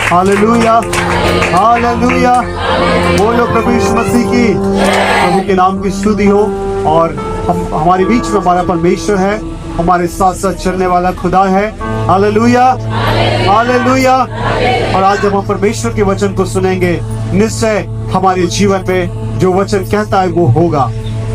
Hallelujah, hallelujah. बोलो प्रभु यीशु मसीह की, प्रभु के नाम की स्तुति हो। और हमारे बीच में हमारा परमेश्वर है, हमारे साथ साथ चलने वाला खुदा है। Hallelujah, hallelujah. और आज जब हम परमेश्वर के वचन को सुनेंगे, निश्चय हमारे जीवन में जो वचन कहता है वो होगा।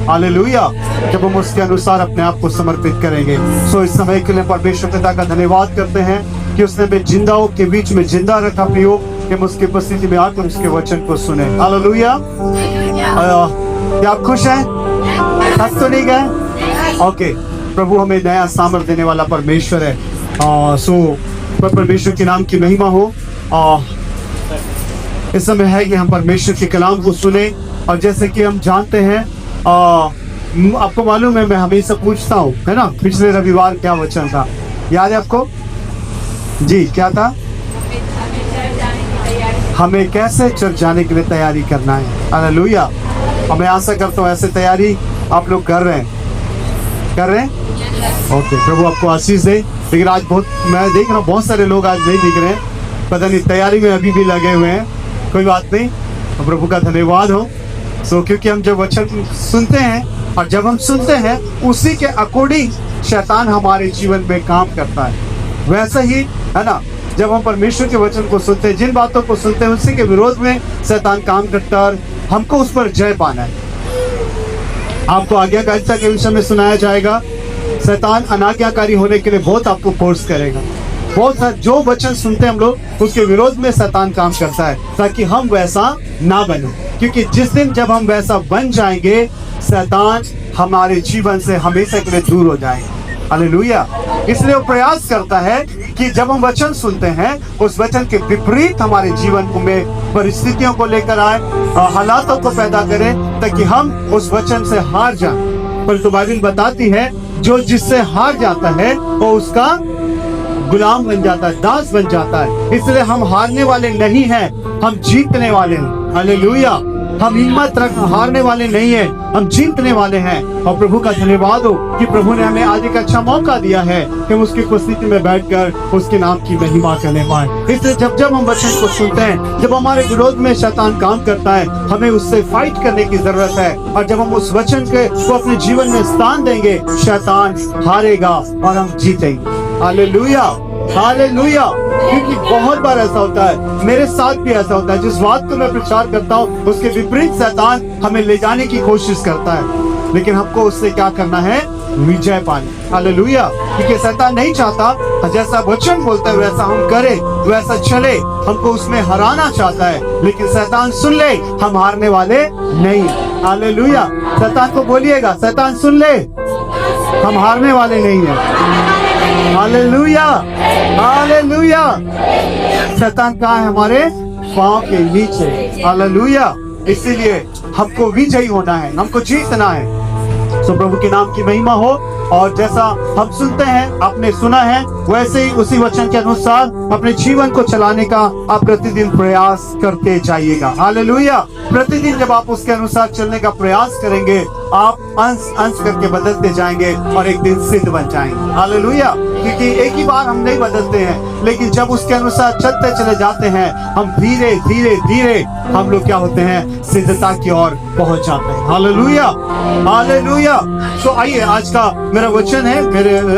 हालेलुया। जब हम उसके अनुसार अपने आप को समर्पित करेंगे। सो इस समय के लिए परमेश्वर पिता का धन्यवाद करते हैं कि उसने हमें जिंदाओं के बीच में जिंदा रखा पियो, कि हम उसकी उपस्थिति में आकर उसके वचन को सुने। हालेलुया। क्या आप खुश हैं? थक तो नहीं गए? ओके। प्रभु हमें नया सामर्थ देने वाला परमेश्वर है। सो परमेश्वर के नाम की महिमा हो। इस समय है कि हम परमेश्वर के कलाम को सुने। और जैसे कि हम जानते हैं, आपको मालूम है, मैं हमेशा पूछता हूँ, है ना, पिछले रविवार क्या वचन था, याद है आपको? जी, क्या था? हमें कैसे चर्च जाने के लिए तैयारी करना है। हालेलुया। और मैं आशा करता हूँ ऐसे तैयारी आप लोग कर रहे हैं। ओके, प्रभु आपको आशीष दे। लेकिन आज मैं देख रहा हूँ बहुत सारे लोग आज नहीं दिख रहे हैं, पता नहीं तैयारी में अभी भी लगे हुए हैं। कोई बात नहीं, प्रभु का धन्यवाद हो। क्योंकि हम जब वचन सुनते हैं और जब हम सुनते हैं उसी के अकॉर्डिंग शैतान हमारे जीवन में काम करता है। वैसा ही है ना, जब हम परमेश्वर के वचन को सुनते हैं, जिन बातों को सुनते हैं उसी के विरोध में शैतान काम करता है और हमको उस पर जय पाना है। आपको आज्ञाकारिता के विषय में सुनाया जाएगा। शैतान अनाज्ञाकारी होने के लिए बहुत आपको फोर्स करेगा। बहुत सारे जो वचन सुनते हैं हम लोग, उसके विरोध में शैतान काम करता है ताकि हम वैसा ना बने। क्योंकि जिस दिन जब हम वैसा बन जाएंगे, शैतान हमारे जीवन से हमेशा के लिए दूर हो जाएगा। हालेलुया। इसलिए वो प्रयास करता है कि जब हम वचन सुनते हैं, उस वचन के विपरीत हमारे जीवन में परिस्थितियों को लेकर आए, हालातों को पैदा करें, ताकि हम उस वचन से हार जाएं। पर तो बाइबल बताती है, जो जिससे हार जाता है वो उसका गुलाम बन जाता है, दास बन जाता है। इसलिए हम हारने वाले नहीं हैं, हम जीतने वाले हैं। हालेलुया। हम हिम्मत रख हारने वाले नहीं हैं, हम जीतने वाले हैं। और प्रभु का धन्यवाद हो कि प्रभु ने हमें आज एक अच्छा मौका दिया है कि हम उसकी उपस्थिति में बैठकर उसके नाम की महिमा करने पाए। इसलिए जब हम वचन को सुनते हैं, जब हमारे विरोध में शैतान काम करता है, हमें उससे फाइट करने की जरूरत है। और जब हम उस वचन को अपने जीवन में स्थान देंगे, शैतान हारेगा और हम जीतेंगे। Hallelujah, hallelujah. क्योंकि बहुत बार ऐसा होता है, मेरे साथ भी ऐसा होता है, जिस बात को मैं प्रचार करता हूँ उसके विपरीत शैतान हमें ले जाने की कोशिश करता है। लेकिन हमको उससे क्या करना है? विजय पानी। हालेलुया। क्योंकि शैतान नहीं चाहता जैसा वचन बोलता है वैसा हम करें, वैसा चले। हमको उसमें हराना चाहता है, लेकिन शैतान सुन ले, हम हारने वाले नहीं। हालेलुया। शैतान को बोलिएगा, शैतान सुन ले, हम हारने वाले नहीं है। Hallelujah, hallelujah. शैतान कहाँ है? हमारे पांव के नीचे। हालेलुया। इसीलिए हमको विजयी होना है, हमको जीतना है। सो प्रभु के नाम की महिमा हो। और जैसा हम सुनते हैं, आपने सुना है, वैसे ही उसी वचन के अनुसार अपने जीवन को चलाने का आप प्रतिदिन प्रयास करते जाइएगा। हालेलुया। प्रतिदिन जब आप उसके अनुसार चलने का प्रयास करेंगे, आप अंश अंश करके बदलते जाएंगे और एक दिन सिद्ध बन जाएंगे। हालेलुया। क्योंकि एक ही बार हम नहीं बदलते हैं, लेकिन जब उसके अनुसार चलते चले जाते हैं, हम धीरे धीरे धीरे हम लोग क्या होते हैं? सिद्धता की ओर पहुंच जाते हैं। Hallelujah, hallelujah. तो आइए, आज का मेरा वचन है,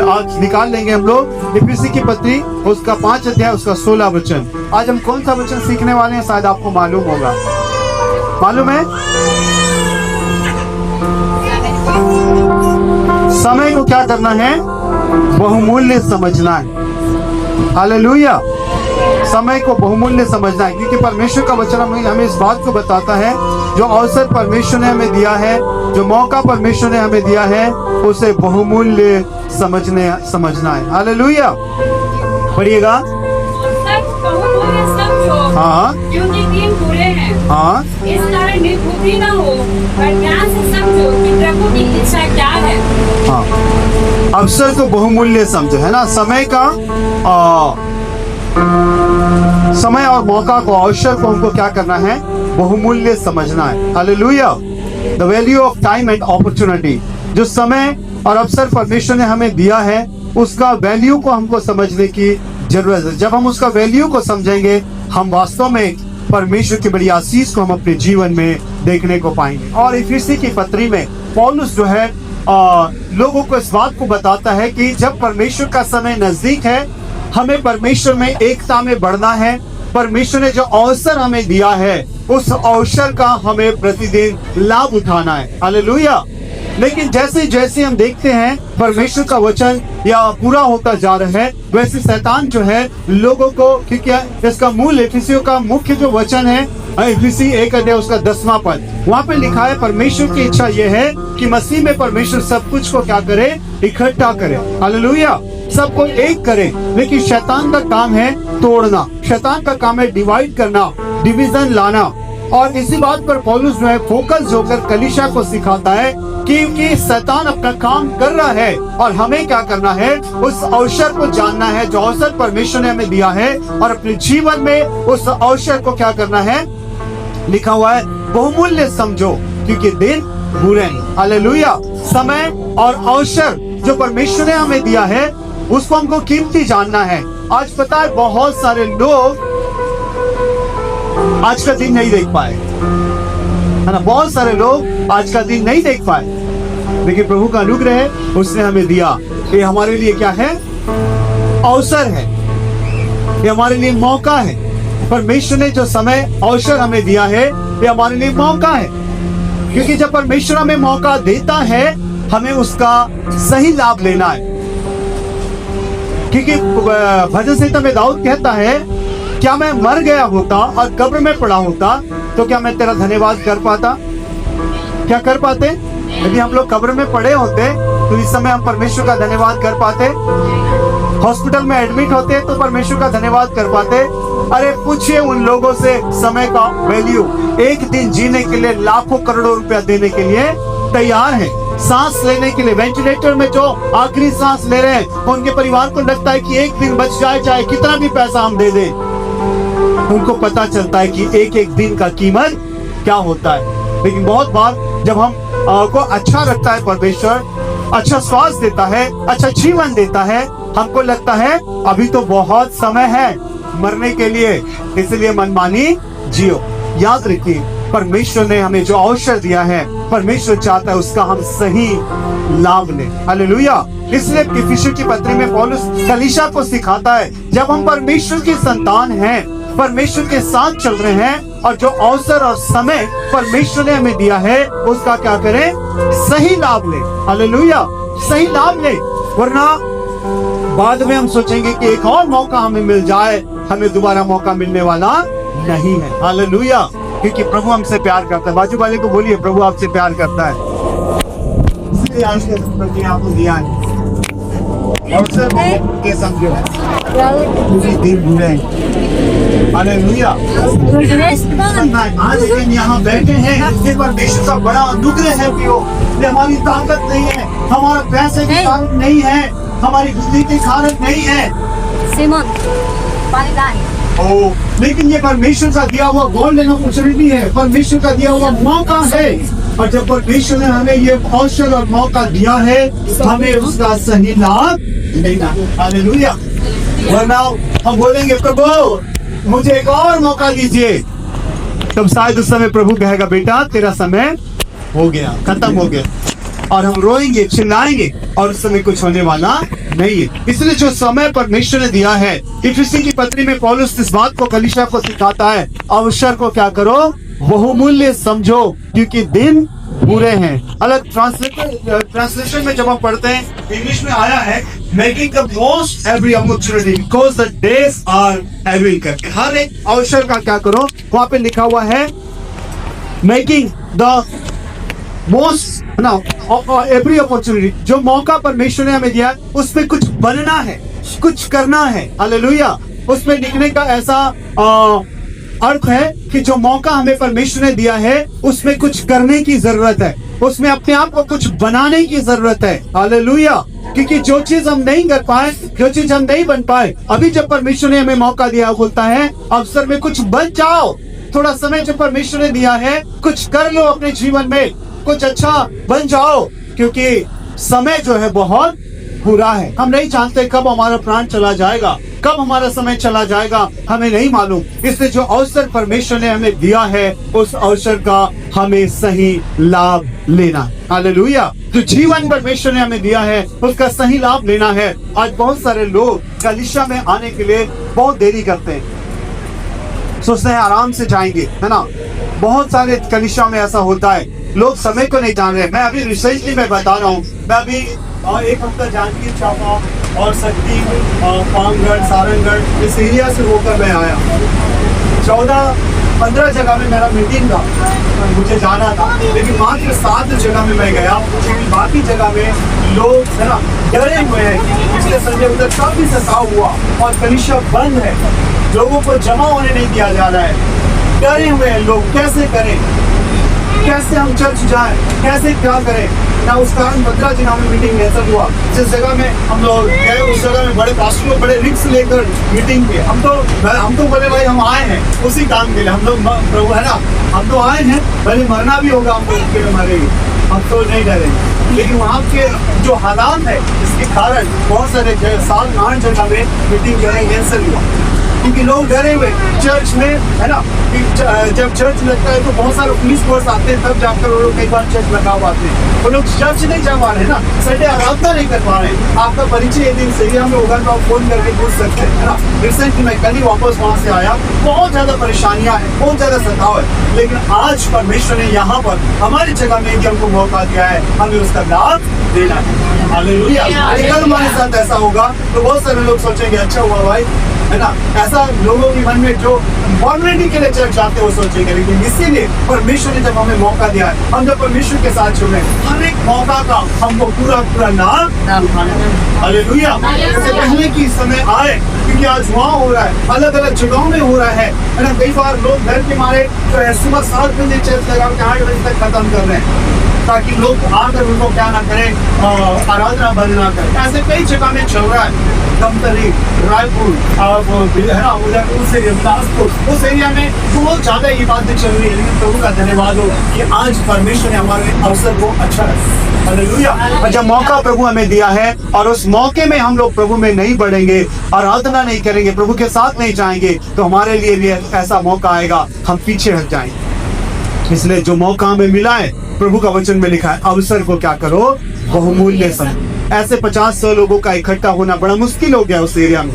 आज निकाल लेंगे हम लोग इफिसी की पत्री, उसका 5 अध्याय, उसका 16 वचन। आज हम कौन सा वचन सीखने वाले हैं, शायद आपको मालूम होगा। मालूम है? समय को क्या करना है? बहुमूल्य समझना है। हालेलुया। समय को बहुमूल्य समझना है, क्योंकि परमेश्वर का वचन हमें इस बात को बताता है, जो अवसर परमेश्वर ने हमें दिया है, जो मौका परमेश्वर ने हमें दिया है, उसे बहुमूल्य समझना है। हालेलुया। पढ़िएगा। हाँ, क्योंकि दिन बुरे हैं। हाँ, इस कारण निर्बुद्धि न हो, पर ध्यान से समझो कि प्रभु की इच्छा क्या है। हाँ, अवसर को बहुमूल्य समझो, है ना। समय और मौका को, अवसर को हमको क्या करना है? बहुमूल्य समझना है। Hallelujah. The value of time and opportunity. जो समय और अवसर परमेश्वर ने हमें दिया है, उसका वैल्यू को हमको समझने की जरूरत है। जब हम उसका वैल्यू को समझेंगे, हम वास्तव में परमेश्वर की बड़ी आशीष को हम अपने जीवन में देखने को पाएंगे। और इफिसी की पत्री में पौलुस जो है लोगों को इस बात को बताता है कि जब परमेश्वर का समय नजदीक है, हमें परमेश्वर में एकता में बढ़ना है। परमेश्वर ने जो अवसर हमें दिया है, उस अवसर का हमें प्रतिदिन लाभ उठाना है। हालेलुया। लेकिन जैसे जैसे हम देखते हैं परमेश्वर का वचन या पूरा होता जा रहा है, वैसे शैतान जो है लोगों को, क्योंकि इसका मूल इफिसियों का मुख्य जो वचन है, इफिसी 1 अध्याय उसका 10वां पद, वहाँ पे लिखा है परमेश्वर की इच्छा यह है कि मसीह में परमेश्वर सब कुछ को क्या करे, इकट्ठा करे। हालेलुया। सबको एक करे। लेकिन शैतान का काम है तोड़ना, शैतान का काम है डिवाइड करना, डिवीजन लाना। और इसी बात पर पौलुस जो है फोकस होकर कलीसिया को सिखाता है क्योंकि शैतान अपना काम कर रहा है और हमें क्या करना है, उस अवसर को जानना है जो अवसर परमेश्वर ने हमें दिया है, और अपने जीवन में उस अवसर को क्या करना है, लिखा हुआ है बहुमूल्य समझो क्योंकि दिन बुरे हैं। हालेलुया। समय और अवसर जो परमेश्वर ने हमें दिया है, उसको हमको कीमती जानना है। आज पता है बहुत सारे लोग आज का दिन नहीं देख पाए, है ना। बहुत सारे लोग आज का दिन नहीं देख पाए, लेकिन प्रभु का अनुग्रह है, उसने हमें दिया। ये हमारे लिए क्या है, अवसर है, ये हमारे लिए मौका है। परमेश्वर ने जो समय अवसर हमें दिया है, ये हमारे लिए मौका है। क्योंकि जब परमेश्वर हमें मौका देता है, हमें उसका सही लाभ लेना है। क्योंकि भजन संहिता में दाऊद कहता है, क्या मैं मर गया होता और कब्र में पड़ा होता तो क्या मैं तेरा धन्यवाद कर पाता? क्या कर पाते? यदि हम लोग कब्र में पड़े होते तो इस समय हम परमेश्वर का धन्यवाद कर पाते? हॉस्पिटल में एडमिट होते तो परमेश्वर का धन्यवाद कर पाते? अरे पूछिए उन लोगों से समय का वैल्यू। एक दिन जीने के लिए लाखों करोड़ों रुपया देने के लिए तैयार है। सांस लेने के लिए वेंटिलेटर में जो आखिरी सांस ले रहे हैं, उनके परिवार को लगता है कि एक दिन बच जाए, चाहे कितना भी पैसा हम दे दें। उनको पता चलता है कि एक एक दिन का कीमत क्या होता है। लेकिन बहुत बार जब हम को अच्छा रखता है परमेश्वर, अच्छा स्वास्थ्य देता है, अच्छा जीवन देता है, हमको लगता है अभी तो बहुत समय है मरने के लिए, इसलिए मनमानी जियो। याद रखिए, परमेश्वर ने हमें जो अवसर दिया है, परमेश्वर चाहता है उसका हम सही लाभ लें। हालेलुया। इसलिए इफिसियों की पत्री में पौलुस कलीसिया को सिखाता है, जब हम परमेश्वर की संतान हैं, परमेश्वर के साथ चल रहे हैं, और जो अवसर और समय परमेश्वर ने हमें दिया है, उसका क्या करें, सही लाभ ले। हालेलुया। सही लाभ ले, वरना बाद में हम सोचेंगे कि एक और मौका हमें मिल जाए, हमें दोबारा मौका मिलने वाला नहीं है। हालेलुया। क्योंकि प्रभु हमसे प्यार करता है। बाजू वाले को बोलिए, प्रभु आपसे प्यार करता है, इसलिए आज के प्रति आपको दिया है। अवसर के समझो पूरी दिन बुरे। हालेलुया। आज हम यहाँ बैठे हैं, इसके परमेश्वर का बड़ा अनुग्रह है कि ये हमारी ताकत नहीं है, हमारा पैसे के कारण नहीं है, हमारी बुद्धि के कारण नहीं है, लेकिन ये परमेश्वर का दिया हुआ गोल्डन अपॉर्चुनिटी है, परमेश्वर का दिया हुआ मौका है। और जब परमेश्वर ने हमें ये अवसर और मौका दिया है, हमें उसका सही लाभ लेना। हालेलुया। वरना हम बोलेंगे प्रभु मुझे एक और मौका दीजिए, तब शायद उस समय प्रभु कहेगा बेटा तेरा समय हो गया, खत्म हो गया, और हम रोएंगे, चिल्लाएंगे, और उस समय कुछ होने वाला नहीं है। इसलिए जो समय परमेश्वर ने दिया है, इफिसी की पत्री में पौलुस इस बात को कलीसिया को सिखाता है, अवसर को क्या करो, बहुमूल्य समझो क्योंकि दिन बुरे हैं। अलग ट्रांसलेशन में जब हम पढ़ते हैं, इंग्लिश में आया है making the most every opportunity because the days are evil करके। हर एक अवसर का क्या करो, वहां पे लिखा हुआ है मेकिंग द मोस्ट ना एवरी अपॉर्चुनिटी। जो मौका परमेश्वर ने हमें दिया है, उसमें कुछ बनना है, कुछ करना है। हालेलुया। उसमें लिखने का ऐसा अर्थ है कि जो मौका हमें परमेश्वर ने दिया है, उसमें कुछ करने की जरूरत है, उसमें अपने आप को कुछ बनाने की जरूरत है। हालेलुया। क्योंकि जो चीज हम नहीं कर पाए, जो चीज हम नहीं बन पाए, अभी जब परमेश्वर ने हमें मौका दिया, बोलता है अवसर में कुछ बन जाओ। थोड़ा समय जो परमेश्वर ने दिया है, कुछ कर लो अपने जीवन में, कुछ अच्छा बन जाओ, क्योंकि समय जो है बहुत बुरा है। हम नहीं जानते कब हमारा प्राण चला जाएगा, कब हमारा समय चला जाएगा, हमें नहीं मालूम। इसलिए जो अवसर परमेश्वर ने हमें दिया है, उस अवसर का हमें सही लाभ लेना। हालेलुया। जो जीवन परमेश्वर ने हमें दिया है, उसका सही लाभ लेना है। आज बहुत सारे लोग कलीसिया में आने के लिए बहुत देरी करते हैं, सोचते हैं आराम से जाएंगे, है ना। बहुत सारे कलीसिया में ऐसा होता है, लोग समय को नहीं जान रहे। मैं अभी रिसेंटली मैं बता रहा हूँ, मैं अभी एक हफ्ता जांजगीर चांपा और शक्ति, पामगढ़, सारंगगढ़ इस एरिया से होकर मैं आया। 14-15 जगह में मेरा मीटिंग था, मुझे जाना था, लेकिन मात्र 7 जगह में मैं गया, क्योंकि बाकी जगह में लोग है ना डरे हुए हैं कि पिछले संडे उधर काफी सताव हुआ और कलीसिया बंद है, लोगों को जमा होने नहीं दिया जा रहा है। डरे हुए हैं लोग, कैसे करें, कैसे हम चर्च जाएं, कैसे क्या करें ना। उस कारण 15 जगह में मीटिंग कैंसिल हुआ। जिस जगह में हम लोग गए, उस जगह में बड़े पास्टर लोग बड़े रिस्क लेकर मीटिंग किए। हम तो बोले भाई हम आए हैं उसी काम के लिए, हम लोग प्रभु है ना, हम तो आए हैं, भले मरना भी होगा हमको, उसके लिए मरेंगे, हम तो नहीं डरेंगे। लेकिन वहाँ के जो हालात है, इसके कारण बहुत सारे 7-8 जगह में मीटिंग कैंसिल हुआ, क्योंकि लोग डरे हुए। चर्च में है ना, जब चर्च लगता है तो बहुत सारे पुलिस फोर्स आते हैं, तब जाकर वो लोग कई बार चर्च लगा पाते हैं। वो लोग चर्च नहीं जा पा रहे ना, संडे आराधना नहीं कर पा रहे। आपका परिचय यदि इस एरिया में होगा तो आप फोन करके पूछ सकते हैं, है ना। रिसेंटली मैं कल ही वापस वहाँ से आया, बहुत ज्यादा परेशानियां हैं, बहुत ज्यादा सताव है, लेकिन आज परमेश्वर ने यहाँ पर हमारी जगह में यदि हमको मौका दिया है, हमें उसका लाभ देना है। हालेलुया। कल हमारे साथ ऐसा होगा तो बहुत सारे लोग सोचेंगे अच्छा हुआ भाई, है ना। ऐसा लोगों के मन में जो फॉर्मेलिटी के लिए चर्च जाते हैं वो सोचेंगे, लेकिन इसीलिए परमेश्वर ने जब हमें मौका दिया है, हम जब परमेश्वर के साथ जुड़े, हर एक मौका का हमको पूरा लाभ उठाना है। हालेलुया। इससे पहले कि समय आए, क्योंकि आज वहाँ हो रहा है, अलग अलग जगहों में हो रहा है ना। कई बार लोग घर के मारे तो सुबह 7 बजे चर्च लगा के 8 बजे तक खत्म कर रहे हैं, ताकि लोग आकर उनको क्या ना करें, आराधना बंद ना करें। ऐसे कई जगह में चल रहा है, कमतरी, रायपुर, है ना, उधर उस एरिया बिलासपुर, उस एरिया में बहुत ज्यादा ये बातें चल रही है। लेकिन प्रभु का धन्यवाद हो कि आज परमेश्वर ने हमारे अवसर को अच्छा रखा। हालेलुया। जब मौका प्रभु हमें दिया है और उस मौके में हम लोग प्रभु में नहीं बढ़ेंगे, आराधना नहीं करेंगे, प्रभु के साथ नहीं जाएंगे, तो हमारे लिए भी ऐसा मौका आएगा, हम पीछे हट जाएंगे। इसलिए जो मौका हमें मिला है, प्रभु का वचन में लिखा है, अवसर को क्या करो, बहुमूल्य समझो। ऐसे 50-100 लोगों का इकट्ठा होना बड़ा मुश्किल हो गया उस एरिया में,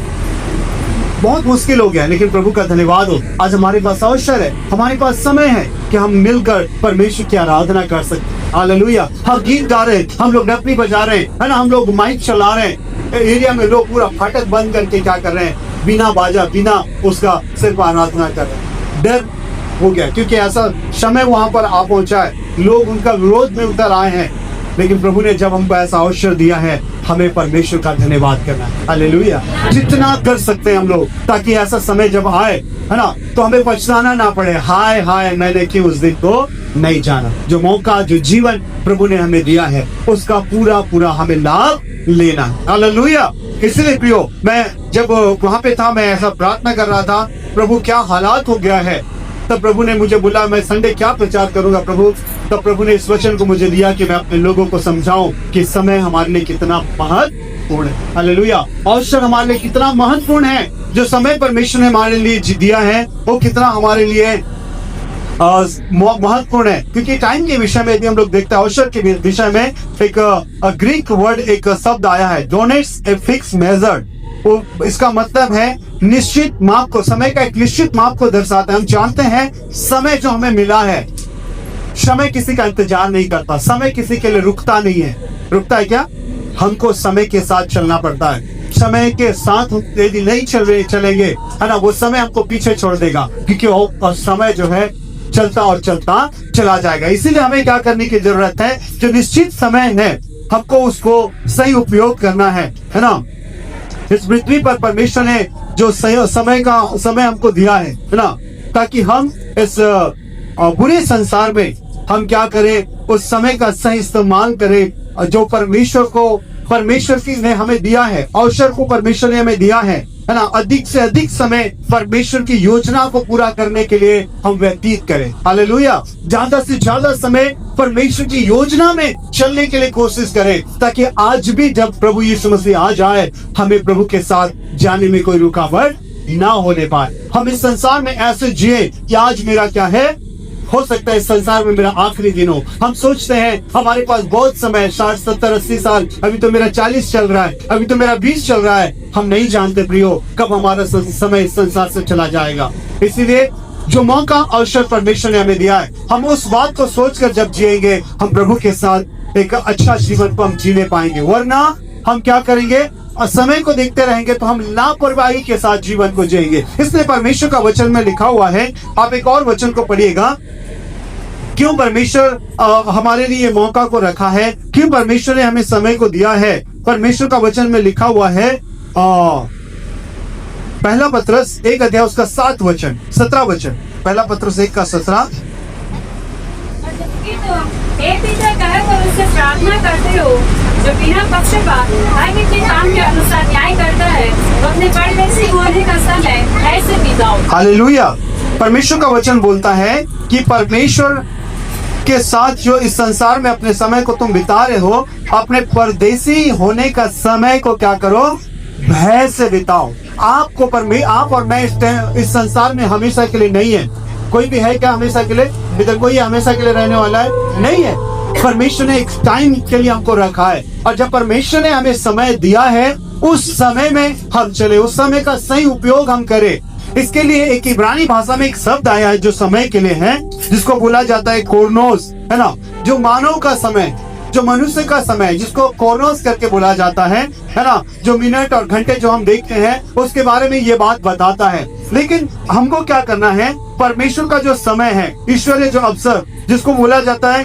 बहुत मुश्किल हो गया। लेकिन प्रभु का धन्यवाद हो, आज हमारे पास अवसर है, हमारे पास समय है कि हम मिलकर परमेश्वर की आराधना कर सकते। हालेलुया। हम गीत गा रहे हैं, हम लोग डफली बजा रहे हैं, है ना, हम लोग माइक चला रहे हैं। एरिया में लोग पूरा फाटक बंद करके क्या कर रहे हैं, बिना बाजा बिना उसका सिर्फ आराधना कर रहे हैं। डर हो गया, क्योंकि ऐसा समय वहां पर आ पहुंचा है, लोग उनका विरोध में उतर आए हैं। लेकिन प्रभु ने जब हमको ऐसा अवसर दिया है, हमें परमेश्वर का धन्यवाद करना है। हालेलुया। जितना कर सकते हैं हम लोग, ताकि ऐसा समय जब आए, है ना, तो हमें पछताना ना पड़े, हाय हाय मैंने क्यों उस दिन को नहीं जाना। जो मौका, जो जीवन प्रभु ने हमें दिया है, उसका पूरा पूरा हमें लाभ लेना है। हालेलुया। इसलिए प्रियो, मैं जब वहां पे था, मैं ऐसा प्रार्थना कर रहा था, प्रभु क्या हालात हो गया है। तब प्रभु ने मुझे बोला मैं संडे क्या प्रचार करूंगा प्रभु। तब प्रभु ने इस वचन को मुझे दिया कि मैं अपने लोगों को समझाऊं कि समय हमारे लिए कितना महत्वपूर्ण है। हालेलुया। अवसर हमारे लिए कितना महत्वपूर्ण है, जो समय परमेश्वर ने हमारे लिए दिया है वो कितना हमारे लिए महत्वपूर्ण है। क्योंकि टाइम के विषय में यदि हम लोग देखते हैं, अवसर के विषय में एक ग्रीक वर्ड, एक शब्द आया है, डोनेट्स ए फिक्स मेजर। वो इसका मतलब है निश्चित माप को, समय का एक निश्चित माप को दर्शाता है। हम जानते हैं समय जो हमें मिला है, समय किसी का इंतजार नहीं करता, समय किसी के लिए रुकता नहीं है। रुकता है क्या? हमको समय के साथ चलना पड़ता है। समय के साथ यदि नहीं चलेंगे, है ना, वो समय हमको पीछे छोड़ देगा, क्योंकि वो समय जो है चलता और चलता चला जाएगा। इसीलिए हमें क्या करने की जरूरत है, जो निश्चित समय है हमको उसको सही उपयोग करना है ना। इस पृथ्वी पर परमेश्वर ने जो समय हमको दिया है ना, ताकि हम इस बुरे संसार में हम क्या करें, उस समय का सही इस्तेमाल करें। जो परमेश्वर की ने हमें दिया है, अवसर को परमेश्वर ने हमें दिया है, है ना, अधिक से अधिक समय परमेश्वर की योजना को पूरा करने के लिए हम व्यतीत करें। हालेलुया। ज्यादा से ज्यादा समय परमेश्वर की योजना में चलने के लिए कोशिश करें, ताकि आज भी जब प्रभु यीशु मसीह आ जाए, हमें प्रभु के साथ जाने में कोई रुकावट ना होने पाए। हम इस संसार में ऐसे जिए कि आज मेरा क्या है, हो सकता है इस संसार में मेरा आखिरी दिन हो। हम सोचते हैं हमारे पास बहुत समय, 60, 70, 80 साल, अभी तो मेरा 40 चल रहा है, अभी तो मेरा 20 चल रहा है। हम नहीं जानते प्रियो कब हमारा समय इस संसार से चला जाएगा। इसीलिए जो मौका अवसर परमेश्वर ने हमें दिया है, हम उस बात को सोचकर जब जिएंगे, हम प्रभु के साथ एक अच्छा जीवन को हम जीने पाएंगे। वरना हम क्या करेंगे, और समय को देखते रहेंगे तो हम लापरवाही के साथ जीवन को जिएंगे। इसलिए परमेश्वर का वचन में लिखा हुआ है, आप एक और वचन को पढ़िएगा, क्यों परमेश्वर हमारे लिए ये मौका को रखा है, क्यों परमेश्वर ने हमें समय को दिया है। परमेश्वर का वचन में लिखा हुआ है, पहला पत्रस 1 अध्याय उसका 7 वचन 17 वचन, पहला पत्रस 1 का 17। हे पिता कहकर उससे प्रार्थना करते हो, जो बिना पक्षपात हर एक के काम के अनुसार न्याय करता है, तो अपने परदेशी होने का समय ऐसे बिताओ। हालेलुया। परमेश्वर का वचन बोलता है कि परमेश्वर के साथ जो इस संसार में अपने समय को तुम बिता रहे हो, अपने परदेशी होने का समय को क्या करो, भय से बिताओ। आप और मैं इस संसार में हमेशा के लिए नहीं है। कोई भी है क्या हमेशा के लिए? इधर कोई हमेशा के लिए रहने वाला है? नहीं है। परमेश्वर ने एक टाइम के लिए हमको रखा है, और जब परमेश्वर ने हमें समय दिया है, उस समय में हम चले, उस समय का सही उपयोग हम करें। इसके लिए एक इब्रानी भाषा में एक शब्द आया है जो समय के लिए है, जिसको बोला जाता है कोर्नोस, है ना, जो मानव का समय, जो मनुष्य का समय, जिसको कोर्नोस करके बोला जाता है ना, जो मिनट और घंटे जो हम देखते हैं, उसके बारे में ये बात बताता है। लेकिन हमको क्या करना है, परमेश्वर का जो समय है, ईश्वरीय जो अवसर, जिसको बोला जाता है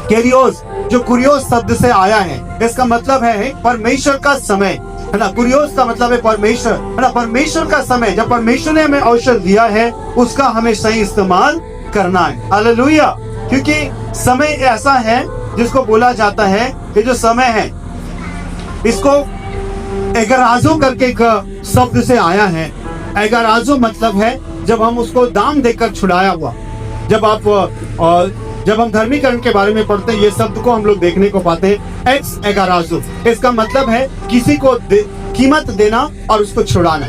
केरियोस, जो कुरियोस शब्द से आया है, इसका मतलब है परमेश्वर का समय, है ना। कुरियोस का मतलब है परमेश्वर, है ना, परमेश्वर का समय। जब परमेश्वर ने हमें अवसर दिया है, उसका हमें सही इस्तेमाल करना है। हालेलुया। क्योंकि समय ऐसा है जिसको बोला जाता है, ये जो समय है, इसको एगराजो करके एक शब्द से आया है। एगराजो मतलब है जब हम उसको दाम देकर छुड़ाया हुआ। जब हम धर्मीकरण के बारे में पढ़ते हैं, ये शब्द को हम लोग देखने को पाते हैं, एक्स एगराजो। इसका मतलब है किसी को कीमत देना और उसको छुड़ाना।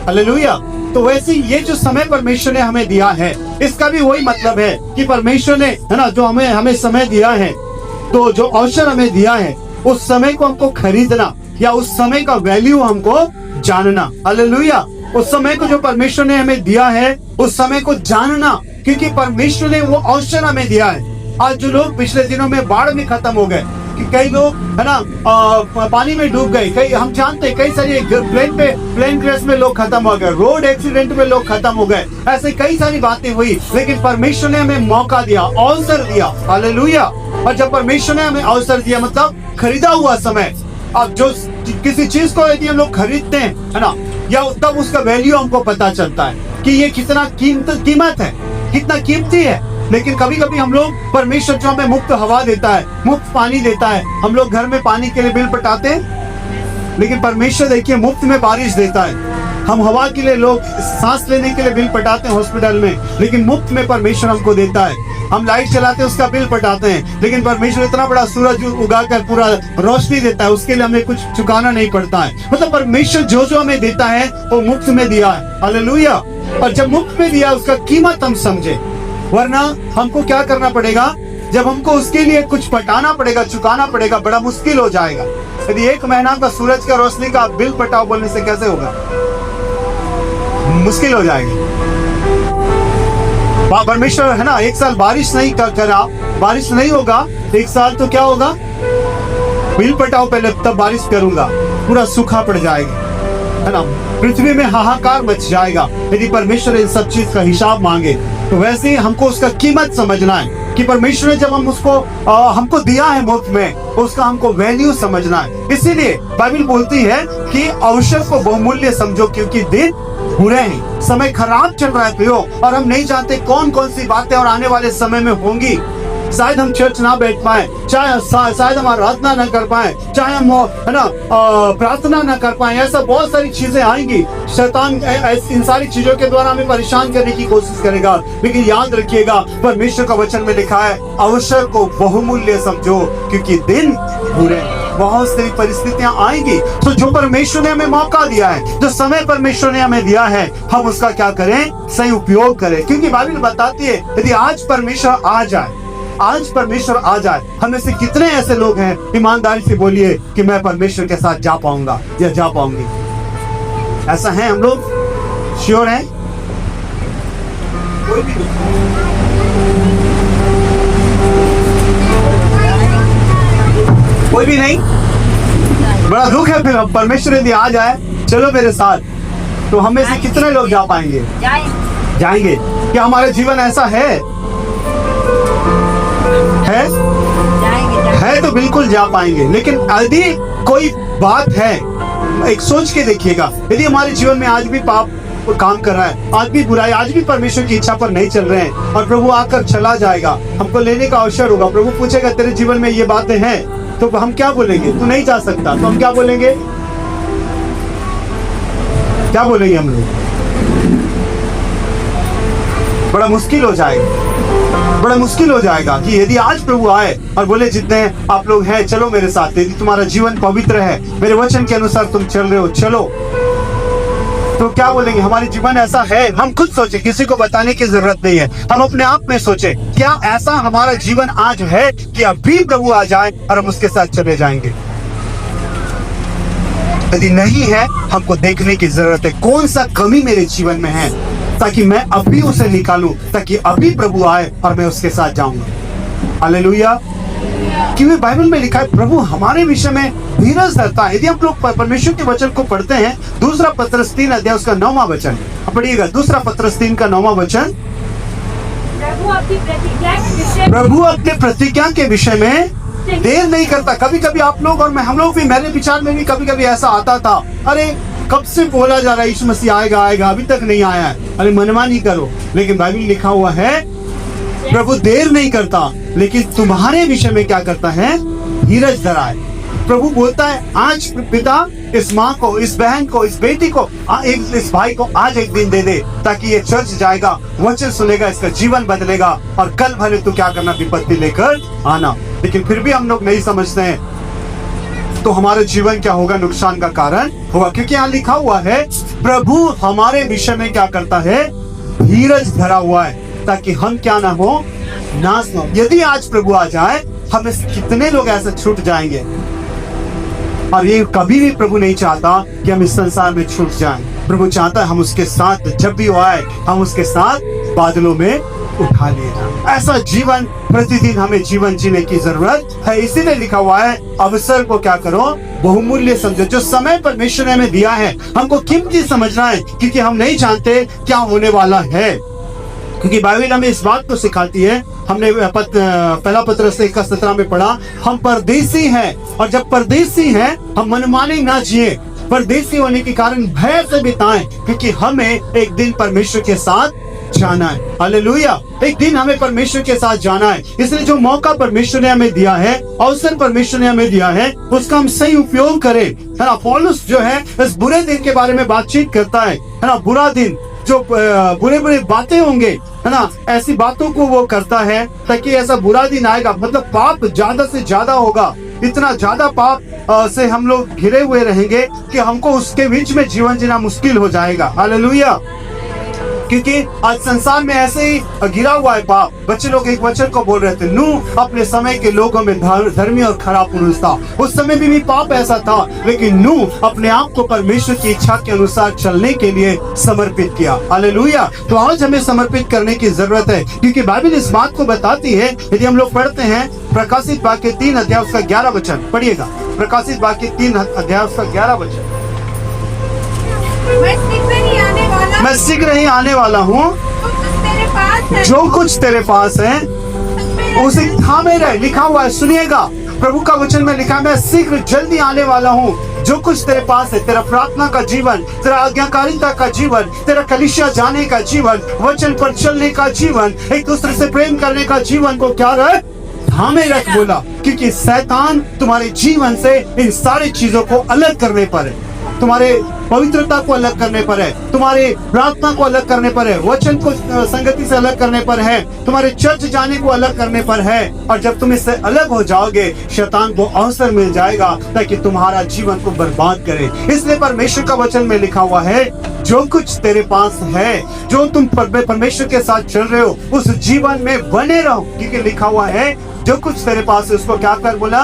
हालेलुया। तो वैसे ये जो समय परमेश्वर ने हमें दिया है, इसका भी वही मतलब है कि परमेश्वर ने, है ना, जो हमें समय दिया है, तो जो अवसर हमें दिया है, उस समय को हमको खरीदना, या उस समय का वैल्यू हमको जानना। हालेलुया। उस समय को जो परमेश्वर ने हमें दिया है, उस समय को जानना, क्योंकि परमेश्वर ने वो अवसर हमें दिया है। आज जो लोग पिछले दिनों में बाढ़ में खत्म हो गए, कि कई लोग, है ना, पानी में डूब गए, कई हम जानते हैं, कई सारी प्लेन क्रैश में लोग खत्म हो गए, रोड एक्सीडेंट में लोग खत्म हो गए, ऐसे कई सारी बातें हुई। लेकिन परमेश्वर ने हमें मौका दिया, अवसर दिया। हालेलुया। और जब परमेश्वर ने हमें अवसर दिया, मतलब खरीदा हुआ समय। अब जो किसी चीज को यदि हम लोग खरीदते हैं, है ना, या तब उसका वैल्यू हमको पता चलता है कि ये कितना कीमत है, कितना कीमती है। लेकिन कभी कभी हम लोग, परमेश्वर जो हमें मुफ्त हवा देता है, मुफ्त पानी देता है, हम लोग घर में पानी के लिए बिल पटाते हैं, लेकिन परमेश्वर देखिए मुफ्त में बारिश देता है। हम हवा के लिए, लोग सांस लेने के लिए बिल पटाते हैं हॉस्पिटल में, लेकिन मुफ्त में परमेश्वर हमको देता है। हम लाइट चलाते हैं, उसका बिल पटाते हैं, लेकिन परमेश्वर इतना बड़ा सूरज उगाकर पूरा रोशनी देता है, उसके लिए हमें कुछ चुकाना नहीं पड़ता है। मतलब परमेश्वर जो हमें देता है वो मुफ्त में दिया है। हालेलुया। और जब मुफ्त में दिया, उसका कीमत हम समझे। वरना हमको क्या करना पड़ेगा, जब हमको उसके लिए कुछ पटाना पड़ेगा, चुकाना पड़ेगा, बड़ा मुश्किल हो जाएगा। यदि 1 महीना का सूरज का रोशनी का बिल पटाओ बोलने से कैसे होगा, मुश्किल हो जाएगी। परमेश्वर, है ना, 1 साल बारिश नहीं करा, बारिश नहीं होगा, 1 साल तो क्या होगा, बिल पटाओ पहले तब बारिश करूंगा, पूरा सूखा पड़ जाएगा, है ना, पृथ्वी में हाहाकार मच जाएगा यदि परमेश्वर इन सब चीज का हिसाब मांगे। तो वैसे ही हमको उसका कीमत समझना है कि परमेश्वर ने जब हम उसको हमको दिया है मुफ्त में, उसका हमको वैल्यू समझना है। इसीलिए बाइबल बोलती है कि अवसर को बहुमूल्य समझो, क्योंकि दिन बुरे हैं, समय खराब चल रहा है प्रियो, और हम नहीं जानते कौन कौन सी बातें और आने वाले समय में होंगी। शायद हम चर्च ना बैठ पाए, शायद हम आराधना ना कर पाए, चाहे हम है ना प्रार्थना ना कर पाए, ऐसा बहुत सारी चीजें आएंगी। शैतान इन सारी चीजों के द्वारा हमें परेशान करने की कोशिश करेगा। लेकिन याद रखिएगा, परमेश्वर का वचन में लिखा है, अवसर को बहुमूल्य समझो क्योंकि दिन बुरे हैं। बहुत सारी परिस्थितियां आएंगी, तो जो परमेश्वर ने हमें मौका दिया है, जो समय परमेश्वर ने हमें दिया है, हम उसका क्या करें? सही उपयोग करें। क्योंकि बाइबल बताती है, यदि आज परमेश्वर आ जाए, आज परमेश्वर आ जाए, हमें से कितने ऐसे लोग हैं, ईमानदारी से बोलिए कि मैं परमेश्वर के साथ जा पाऊंगा या जा पाऊंगी? ऐसा है हम लोग? श्योर हैं? कोई भी कोई भी नहीं? बड़ा दुख है फिर। परमेश्वर यदि आ जाए, चलो मेरे साथ, तो हमें से कितने लोग जा पाएंगे? जाएंगे। क्या हमारा जीवन ऐसा है? है तो बिल्कुल जा पाएंगे। लेकिन यदि कोई बात है, एक सोच के देखिएगा, यदि हमारे जीवन में आज भी पाप काम कर रहा है, आज भी बुराई, आज भी परमेश्वर की इच्छा पर नहीं चल रहे हैं, और प्रभु आकर चला जाएगा, हमको लेने का अवसर होगा, प्रभु पूछेगा तेरे जीवन में ये बातें हैं, तो हम क्या बोलेंगे? तू नहीं जा सकता। तो हम क्या बोलेंगे? क्या बोलेंगे हम लोग? बड़ा मुश्किल हो जाएगा, बड़ा मुश्किल हो जाएगा कि यदि आज प्रभु आए और बोले जितने आप लोग हैं चलो मेरे साथ, यदि तुम्हारा जीवन पवित्र है, मेरे वचन के अनुसार तुम चल रहे हो, चलो, तो क्या बोलेंगे? हमारे जीवन ऐसा है? हम खुद सोचे, किसी को बताने की जरूरत नहीं है, हम अपने आप में सोचे, क्या ऐसा हमारा जीवन आज है कि अभी प्रभु आ जाए और हम उसके साथ चले जाएंगे? यदि नहीं है, हमको देखने की जरूरत है कौन सा कमी मेरे जीवन में है, ताकि मैं अभी उसे निकालूं, ताकि अभी प्रभु आए और मैं उसके साथ जाऊंगा। हालेलुया। क्योंकि बाइबल में लिखा है, प्रभु हमारे विषय में धीरज धरता है। यदि आप लोग परमेश्वर के वचन को पढ़ते हैं, दूसरा पत्रस 3 अध्याय उसका 9वां वचन पढ़िएगा। दूसरा पत्रस 3 का 9वां वचन, प्रभु अपनी प्रतिज्ञा के विषय में देर नहीं करता। कभी कभी आप लोग और मैं, हम लोग भी, मेरे विचार में भी कभी कभी ऐसा आता था, अरे कब से बोला जा रहा है यीशु मसीह आएगा आएगा, अभी तक नहीं आया है, अरे मनमानी करो। लेकिन बाइबल लिखा हुआ है, प्रभु देर नहीं करता, लेकिन तुम्हारे विषय में क्या करता है? धीरज धराए। प्रभु बोलता है, आज पिता इस माँ को, इस बहन को, इस बेटी को, इस भाई को आज एक दिन दे दे, ताकि ये चर्च जाएगा, वचन सुनेगा, इसका जीवन बदलेगा, और कल भले तू क्या करना, विपत्ति लेकर आना। लेकिन फिर भी हम लोग नहीं समझते हैं, तो हमारे जीवन क्या होगा? नुकसान का कारण होगा। क्योंकि यहाँ लिखा हुआ है, प्रभु हमारे विषय में क्या करता है? धीरज धरा हुआ है, ताकि हम क्या ना हो, नाश ना हो। यदि आज प्रभु आ जाए, हमें कितने लोग ऐसे छूट जाएंगे, और ये कभी भी प्रभु नहीं चाहता कि हम इस संसार में छूट जाएं। प्रभु चाहता है हम उसके साथ, जब भी वो आए, हम उसके साथ बादलों में उठा लिए जाएं। ऐसा जीवन प्रतिदिन हमें जीवन जीने की जरूरत है। इसीलिए लिखा हुआ है, अवसर को क्या करो? बहुमूल्य समझो। जो समय परमेश्वर ने हमें दिया है, हमको कीमती समझना है, क्योंकि हम नहीं जानते क्या होने वाला है। क्योंकि बाइबल हमें इस बात को सिखाती है, हमने पहला पत्रस 1:17 में पढ़ा, हम परदेसी हैं, और जब परदेसी हैं, हम मनमाने ना जिए, परदेसी होने के कारण भय से बिताएं, क्योंकि हमें एक दिन परमेश्वर के साथ जाना है। हालेलुया। एक दिन हमें परमेश्वर के साथ जाना है। इसलिए जो मौका परमेश्वर ने हमें दिया है, अवसर परमेश्वर ने हमें दिया है, उसका हम सही उपयोग करें, है ना। पौलुस जो है इस बुरे दिन के बारे में बातचीत करता है ना। बुरा दिन, जो बुरे बुरे बातें होंगे, है ना, ऐसी बातों को वो करता है, ताकि ऐसा बुरा दिन आएगा, मतलब पाप ज्यादा से ज्यादा होगा, इतना ज्यादा पाप से हम लोग घिरे हुए रहेंगे कि हमको उसके बीच में जीवन जीना मुश्किल हो जाएगा। हालेलुया। क्योंकि आज संसार में ऐसे ही गिरा हुआ है पाप। बच्चे लोग एक वचन को बोल रहे थे, नूह अपने समय के लोगों में धर्मी और खराब पुरुष था। उस समय भी पाप ऐसा था, लेकिन नूह अपने आप को परमेश्वर की इच्छा के अनुसार चलने के लिए समर्पित किया। हालेलुया। तो आज हमें समर्पित करने की जरूरत है, क्योंकि बाइबल इस बात को बताती है। यदि हम लोग पढ़ते हैं प्रकाशित वाक्य 3 अध्याय उसका 11 वचन पढ़िएगा। प्रकाशित वाक्य 3 अध्याय उसका 11 वचन, मैं शीघ्र ही आने वाला हूँ, जो कुछ तेरे पास है उसे थामे रहे। लिखा हुआ है, सुनिएगा, प्रभु का वचन में लिखा है, मैं शीघ्र जल्दी आने वाला हूँ। जो कुछ तेरे पास है, तेरा प्रार्थना का जीवन, तेरा आज्ञाकारिता का जीवन, तेरा कलीसिया जाने का जीवन, वचन पर चलने का जीवन, एक दूसरे से प्रेम करने का जीवन को क्या रहे? थामे रख बोला, क्योंकि शैतान तुम्हारे जीवन से इन सारी चीजों को अलग करने पर है, तुम्हारे पवित्रता को अलग करने पर है, तुम्हारे प्रार्थना को अलग करने पर है, वचन को संगति से अलग करने पर है, तुम्हारे चर्च जाने को अलग करने पर है। और जब तुम इससे अलग हो जाओगे, शैतान को अवसर मिल जाएगा ताकि तुम्हारा जीवन को बर्बाद करे। इसलिए परमेश्वर का वचन में लिखा हुआ है, जो कुछ तेरे पास है, जो तुम परमेश्वर के साथ चल रहे हो, उस जीवन में बने रहो, क्योंकि लिखा हुआ है जो कुछ तेरे पास है उसको क्या कर बोला,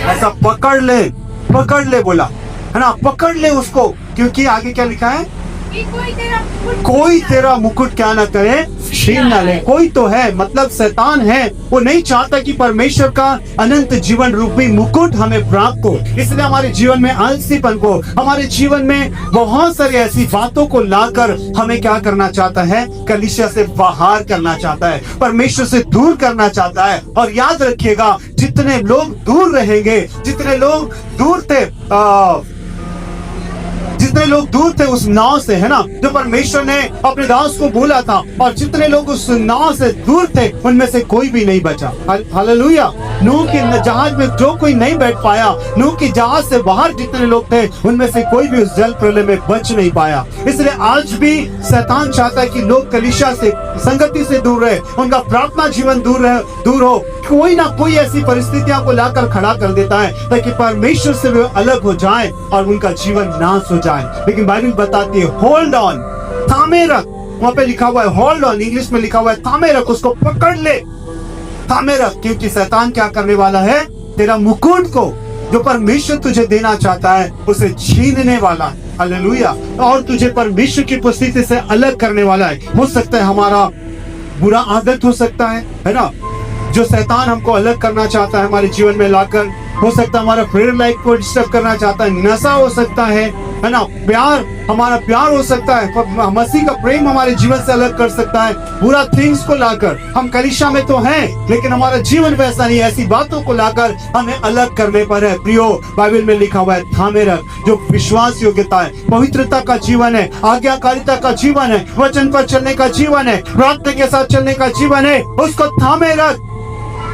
ऐसा पकड़ ले बोला, है ना, पकड़ ले उसको, क्योंकि आगे क्या लिखा है, कोई तेरा मुकुट क्या ना करे, छीन ना ले। कोई तो है, मतलब शैतान है, वो नहीं चाहता कि परमेश्वर का अनंत जीवन रूपी मुकुट हमें प्राप्त हो। इसलिए हमारे जीवन में आलसीपन को, हमारे जीवन में बहुत सारी ऐसी बातों को लाकर हमें क्या करना चाहता है, कलीसिया से बाहर करना चाहता है, परमेश्वर से दूर करना चाहता है। और याद रखिएगा, जितने लोग दूर रहेंगे, जितने लोग दूर थे उस नाव से, है ना, जो परमेश्वर ने अपने दास को बोला था, और जितने लोग उस नाव से दूर थे उनमें से कोई भी नहीं बचा। हालेलुया। नूह के जहाज में जो कोई नहीं बैठ पाया, नूह के जहाज से बाहर जितने लोग थे उनमें से कोई भी उस जल प्रलय में बच नहीं पाया। इसलिए आज भी शैतान चाहता है कि लोग कलीसिया से, संगति से दूर रहे, उनका प्रार्थना जीवन दूर हो, कोई ना कोई ऐसी परिस्थितियां को लाकर खड़ा कर देता है ताकि परमेश्वर से वे अलग हो जाएं और उनका जीवन नाश हो जाए। लेकिन बाइबल बताती है, होल्ड ऑन, थामे रख। वहां पे लिखा हुआ है होल्ड ऑन, इंग्लिश में लिखा हुआ है थामे रख, उसको पकड़ ले, थामे रख, क्योंकि शैतान क्या करने वाला है, तेरा मुकुट को जो परमेश्वर तुझे देना चाहता है उसे छीनने वाला है। हालेलुया। और तुझे परमेश्वर की उपस्थिति से अलग करने वाला है। हो सकता है हमारा बुरा आदत हो सकता है ना, जो शैतान हमको अलग करना चाहता है हमारे जीवन में लाकर, हो सकता है हमारा प्रेयर लाइफ को डिस्टर्ब करना चाहता है, नशा हो सकता है ना, प्यार, हमारा प्यार हो सकता है, मसीह का प्रेम हमारे जीवन से अलग कर सकता है, बुरा थिंग्स को लाकर। हम कलीसिया में तो हैं, लेकिन हमारा जीवन वैसा नहीं, ऐसी बातों को लाकर हमें अलग करने पर है। प्रियो, बाइबल में लिखा हुआ है थामे रख, जो विश्वास योग्यता है, पवित्रता का जीवन है, आज्ञाकारिता का जीवन है, वचन पर चलने का जीवन है, प्रार्थना के साथ चलने का जीवन है, उसको थामे रख,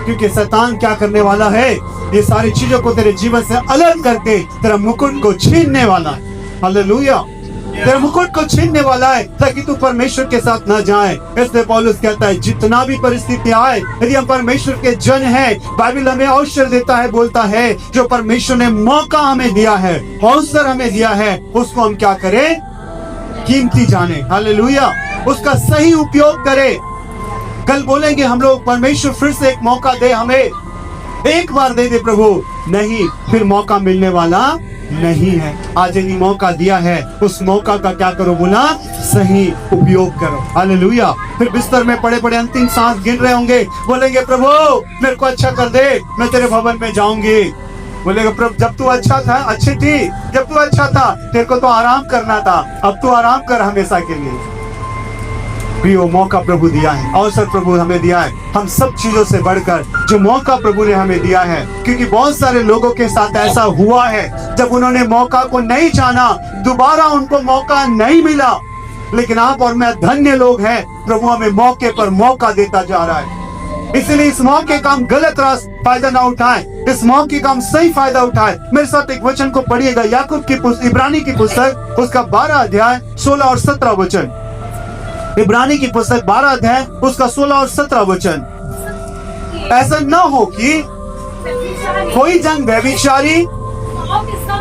क्योंकि शैतान क्या करने वाला है, ये सारी चीजों को तेरे जीवन से अलग करके तेरा मुकुट को छीनने वाला है। हालेलुया। तेरे मुकुट को छीनने वाला है ताकि तू परमेश्वर के साथ न जाए। इसलिए पौलुस कहता है, जितना भी परिस्थिति आए, यदि हम परमेश्वर के जन हैं, बाइबल हमें अवसर देता है, बोलता है, जो परमेश्वर ने मौका हमें दिया है, अवसर हमें दिया है, उसको हम क्या करें, कीमती जाने। हालेलुया। उसका सही उपयोग करें। कल बोलेंगे हम लोग, परमेश्वर फिर से एक मौका दे हमें, एक बार दे दे प्रभु, नहीं, फिर मौका मिलने वाला नहीं है। आज यदि मौका दिया है, उस मौका का क्या करो, बोला, सही उपयोग करो। हालेलुया। फिर बिस्तर में पड़े पड़े अंतिम सांस गिन रहे होंगे, बोलेंगे, प्रभु मेरे को अच्छा कर दे, मैं तेरे भवन में जाऊंगी। बोलेगा, प्रभु जब तू अच्छा था, अच्छी थी, जब तू अच्छा था, तेरे को तो आराम करना था, अब तू आराम कर हमेशा के लिए। भी वो मौका प्रभु दिया है, अवसर प्रभु हमें दिया है, हम सब चीजों से बढ़कर जो मौका प्रभु ने हमें दिया है। क्योंकि बहुत सारे लोगों के साथ ऐसा हुआ है, जब उन्होंने मौका को नहीं जाना, दोबारा उनको मौका नहीं मिला। लेकिन आप और मैं धन्य लोग हैं, प्रभु हमें मौके पर मौका देता जा रहा है। इसलिए इस मौके का हम गलत फायदा ना उठाएं, इस मौके का हम सही फायदा उठाएं। मेरे साथ एक वचन को पढ़िएगा, याकूब की इब्रानी की पुस्तक, उसका 12 अध्याय 16 और 17 वचन। इब्रानी की पुस्तक 12 अध्याय उसका 16 और 17 वचन। ऐसा न हो कि कोई जन व्यभिचारी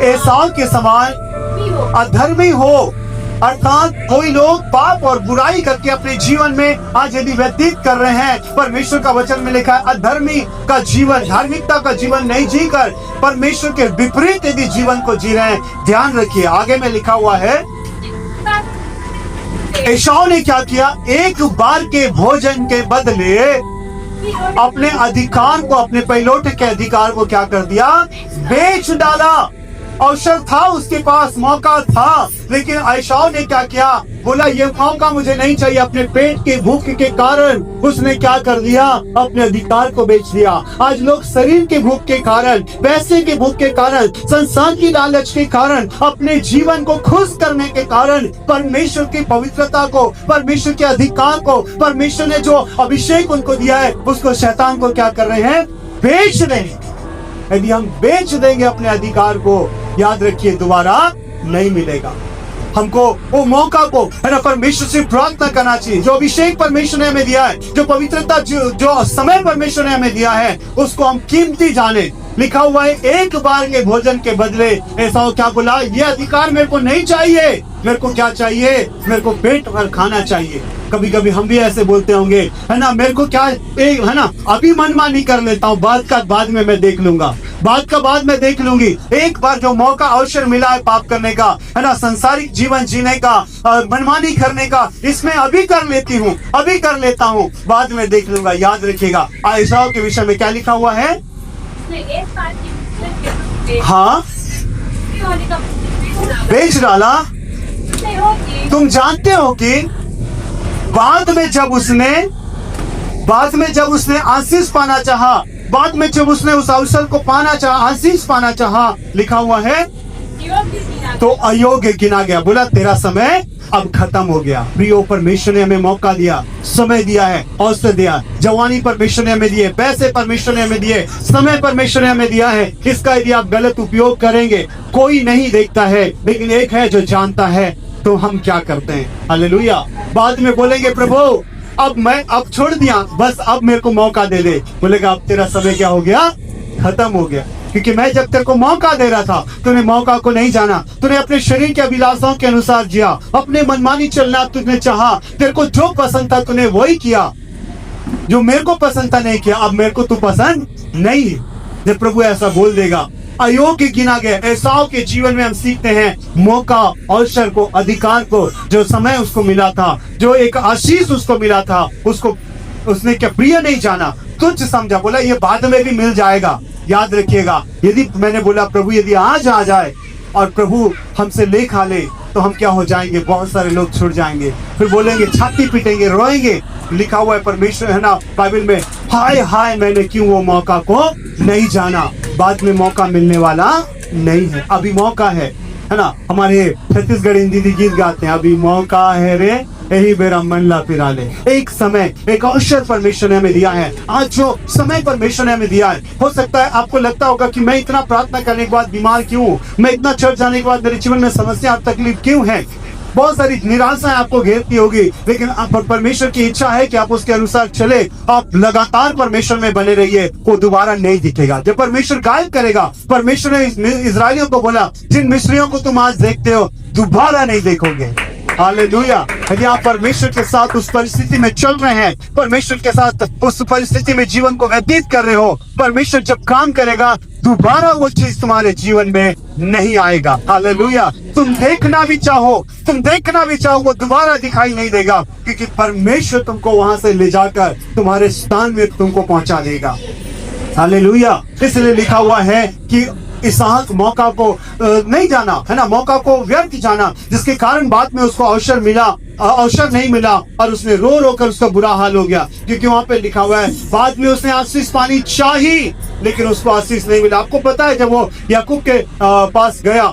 एसाव के समान अधर्मी हो, अर्थात कोई लोग पाप और बुराई करके अपने जीवन में आज यदि व्यतीत कर रहे हैं, परमेश्वर का वचन में लिखा है, अधर्मी का जीवन, धार्मिकता का जीवन नहीं जीकर परमेश्वर के विपरीत यदि जीवन को जी रहे हैं। ध्यान रखिए, आगे में लिखा हुआ है, एसाव ने क्या किया, एक बार के भोजन के बदले अपने अधिकार को, अपने पहिलौठे के अधिकार को क्या कर दिया, बेच डाला। अवसर था उसके पास, मौका था, लेकिन एसाव ने क्या किया, बोला ये मौका मुझे नहीं चाहिए। अपने पेट के भूख के कारण उसने क्या कर दिया, अपने अधिकार को बेच दिया। आज लोग शरीर के भूख के कारण, पैसे के भूख के कारण, संसार की लालच के कारण, अपने जीवन को खुश करने के कारण परमेश्वर की पवित्रता को, परमेश्वर के अधिकार को, परमेश्वर ने जो अभिषेक उनको दिया है उसको शैतान को क्या कर रहे हैं, बेच रहे हैं। यदि हम बेच देंगे अपने अधिकार को, याद रखिए दोबारा नहीं मिलेगा। हमको वो मौका को है ना परमेश्वर से प्रार्थना करना चाहिए। जो अभिषेक परमेश्वर ने हमें दिया है, जो पवित्रता, जो समय परमेश्वर ने हमें दिया है, उसको हम कीमती जाने। लिखा हुआ है एक बार के भोजन के बदले एसाव क्या बोला, ये अधिकार मेरे को नहीं चाहिए। मेरे को क्या चाहिए, मेरे को पेट भर खाना चाहिए। कभी कभी हम भी ऐसे बोलते होंगे, है ना, मेरे को क्या है ना, अभी मनमानी कर लेता हूँ, बाद में मैं देख लूंगा, बाद में देख लूंगी। एक बार जो मौका अवसर मिला है पाप करने का, है ना, संसारिक जीवन जीने का, मनमानी करने का, इसमें अभी कर लेती हूँ, अभी कर लेता हूँ, बाद में देख लूंगा। याद रखिएगा एसाव के विषय में क्या लिखा हुआ है, हाँ, बेच डाला। तुम जानते हो कि बाद में जब उसने आशीष पाना चाहा, बाद में जब उसने उस अवसर को पाना चाहा, आशीष पाना चाहा, लिखा हुआ है तो अयोग्य गिना गया। बोला तेरा समय अब खत्म हो गया। प्रियो, परमेश्वर ने हमें मौका दिया, समय दिया है, अवसर दिया, जवानी परमेश्वर ने हमें दिए, पैसे परमेश्वर ने हमें दिए, समय परमेश्वर ने हमें दिया है। इसका यदि आप गलत उपयोग करेंगे, कोई नहीं देखता है, लेकिन एक है जो जानता है। तो हम क्या करते हैं, हालेलुया। बाद में बोलेंगे प्रभु अब छोड़ दिया, बस अब मेरे को मौका दे दे। बोलेगा अब तेरा समय क्या हो गया, खत्म हो गया। क्योंकि मैं जब तेरे को मौका दे रहा था, तूने मौका को नहीं जाना, तूने अपने शरीर के अभिलाषाओं के अनुसार जिया, अपने मनमानी चलना तूने चाहा, तेरे को जो पसंद था तूने वही किया, जो मेरे को पसंद था नहीं किया। अब मेरे को तू पसंद नहीं। जब प्रभु ऐसा बोल देगा, अयोग्य गिना गया। एसाव के जीवन में हम सीखते हैं मौका, अवसर को, अधिकार को, जो समय उसको मिला था, जो एक आशीष उसको मिला था, उसको उसने क्या प्रिय नहीं जाना, तुच्छ समझा। बोला ये बाद में भी मिल जाएगा। याद रखिएगा, यदि मैंने बोला प्रभु यदि आज आ जाए और प्रभु हमसे ले खा ले, तो हम क्या हो जाएंगे, बहुत सारे लोग छुट जाएंगे, फिर बोलेंगे, छाती पीटेंगे, रोएंगे। लिखा हुआ है परमेश्वर, है ना, बाइबल में, हाय हाय मैंने क्यों वो मौका को नहीं जाना। बाद में मौका मिलने वाला नहीं है, अभी मौका है ना। हमारे छत्तीसगढ़ी हिंदी गीत गाते हैं, अभी मौका है रे यही मेरा मन ला फिरा ले। एक समय, एक अवसर परमेश्वर ने हमें दिया है। आज जो समय परमेश्वर ने हमें दिया है, हो सकता है आपको लगता होगा कि मैं इतना प्रार्थना करने के बाद बीमार क्यों हूँ, मैं इतना चर्च जाने के बाद मेरे जीवन में समस्या और तकलीफ क्यों है, बहुत सारी निराशा आपको घेरती होगी। लेकिन परमेश्वर की इच्छा है कि आप उसके अनुसार चले, आप लगातार परमेश्वर में बने रहिए, वो दोबारा नहीं दिखेगा। जब परमेश्वर गायब करेगा, परमेश्वर ने इस्राएलियों को बोला, जिन मिस्रियों को तुम आज देखते हो दोबारा नहीं देखोगे। हालेलुया। यदि आप परमेश्वर के साथ उस परिस्थिति में चल रहे हैं, परमेश्वर के साथ उस परिस्थिति में जीवन को व्यतीत कर रहे हो, परमेश्वर जब काम करेगा दोबारा वो चीज तुम्हारे जीवन में नहीं आएगा। हालेलुया। तुम देखना भी चाहो वो दोबारा दिखाई नहीं देगा, क्योंकि परमेश्वर तुमको वहां से ले जाकर तुम्हारे स्थान में तुमको पहुंचा देगा। हालेलुया। इसलिए लिखा हुआ है कि इसहाक मौका को नहीं जाना, है ना, मौका को व्यर्थ जाना, जिसके कारण बाद में उसको अवसर नहीं मिला और उसने रो कर उसका बुरा हाल हो गया। क्योंकि वहां पे लिखा हुआ है बाद में उसने आशीष पानी चाही, लेकिन उसको आशीष नहीं मिला। आपको पता है जब वो याकूब के पास गया,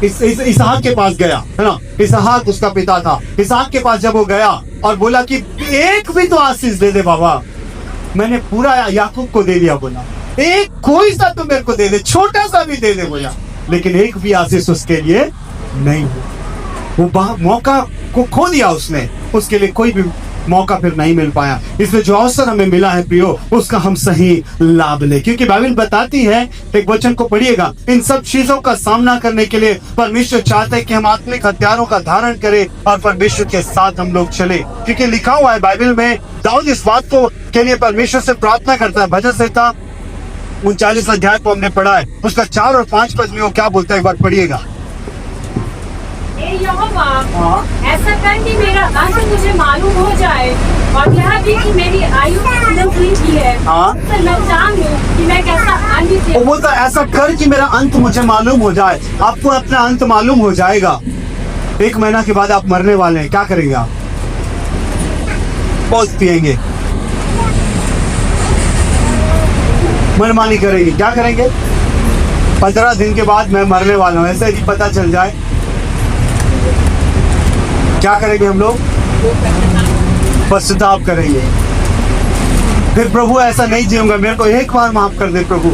इसहाक के पास गया, है ना, इसहाक उसका पिता था, इसहाक के पास जब वो गया और बोला कि एक भी तो आशीष दे दे बाबा, मैंने पूरा याकूब को दे दिया, बोला एक कोई सा तो मेरे को दे दे, छोटा सा भी दे दे, बोला, लेकिन एक भी आशीष उसके लिए नहीं हुआ। वो मौका को खो दिया उसने, उसके लिए कोई भी मौका फिर नहीं मिल पाया। इसलिए जो अवसर हमें मिला है प्रियो, उसका हम सही लाभ ले, क्योंकि बाइबल बताती है, एक वचन को पढ़िएगा, इन सब चीजों का सामना करने के लिए परमेश्वर चाहते हैं कि हम आत्मिक हथियारों का धारण करें और परमेश्वर के साथ हम लोग चले। क्योंकि लिखा हुआ है बाइबल में, दाऊद इस बात को के लिए परमेश्वर से प्रार्थना करता है। भजन संहिता 39 अध्याय को हमने पढ़ा है, उसका 4 और 5 पद में वो क्या बोलता है, एक बार पढ़िएगा। ऐसा कर कि मेरा अंत मुझे मालूम हो जाए, और यह भी कि मेरी आयु की है, तो मैं जान लूं कि मैं कैसा अंत। वो बोलता है ऐसा कर कि मेरा अंत मुझे मालूम हो जाए। आपको अपना अंत मालूम हो जाएगा, 1 महीना के बाद आप मरने वाले हैं, क्या करेंगे आप? बहुत पिएंगे, मनमानी करेंगे, क्या करेंगे? 15 दिन के बाद मैं मरने वाला हूं, ऐसे ही पता चल जाए, क्या करेंगे हम लोग? पश्चाताप करेंगे। फिर प्रभु ऐसा नहीं जीऊंगा, मेरे को एक बार माफ कर दे प्रभु,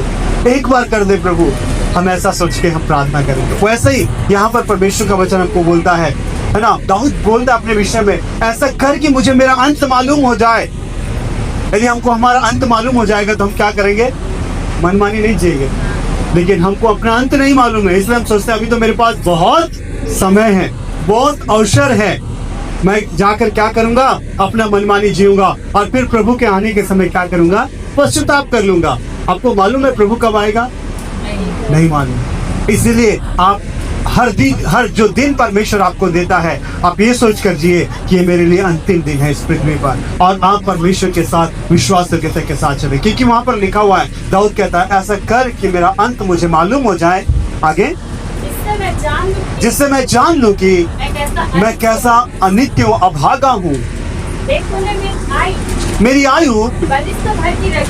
एक बार कर दे प्रभु। हम ऐसा सोच के हम प्रार्थना करेंगे। वैसे ही यहाँ पर परमेश्वर का वचन हमको बोलता है ना, दाऊद बोलता है अपने विषय में, ऐसा कर कि मुझे मेरा अंत मालूम हो जाए। यदि हमको हमारा अंत मालूम हो जाएगा तो हम क्या करेंगे? मनमानी नहीं जिएंगे। लेकिन हमको अपना अंत नहीं मालूम है, इसलिए हम सोचते हैं अभी तो मेरे पास बहुत समय है, बहुत अवसर है, मैं जाकर क्या करूंगा? अपना मनमानी जीऊंगा और फिर प्रभु के आने के समय क्या करूंगा? पश्चाताप कर लूंगा। आपको मालूम है प्रभु कब आएगा? नहीं मालूम। इसलिए आप हर जो दिन परमेश्वर आपको देता है, आप ये सोच कर जिए कि ये मेरे लिए अंतिम दिन है इस पृथ्वी पर, और आप परमेश्वर के साथ विश्वास के साथ चले, क्योंकि वहां पर लिखा हुआ है, दाऊद कहता है ऐसा कर कि मेरा अंत मुझे मालूम हो जाए। आगे, जिससे मैं जान लूं कि मैं कैसा अनित्य हूँ, अभागा हूँ। मेरी आयु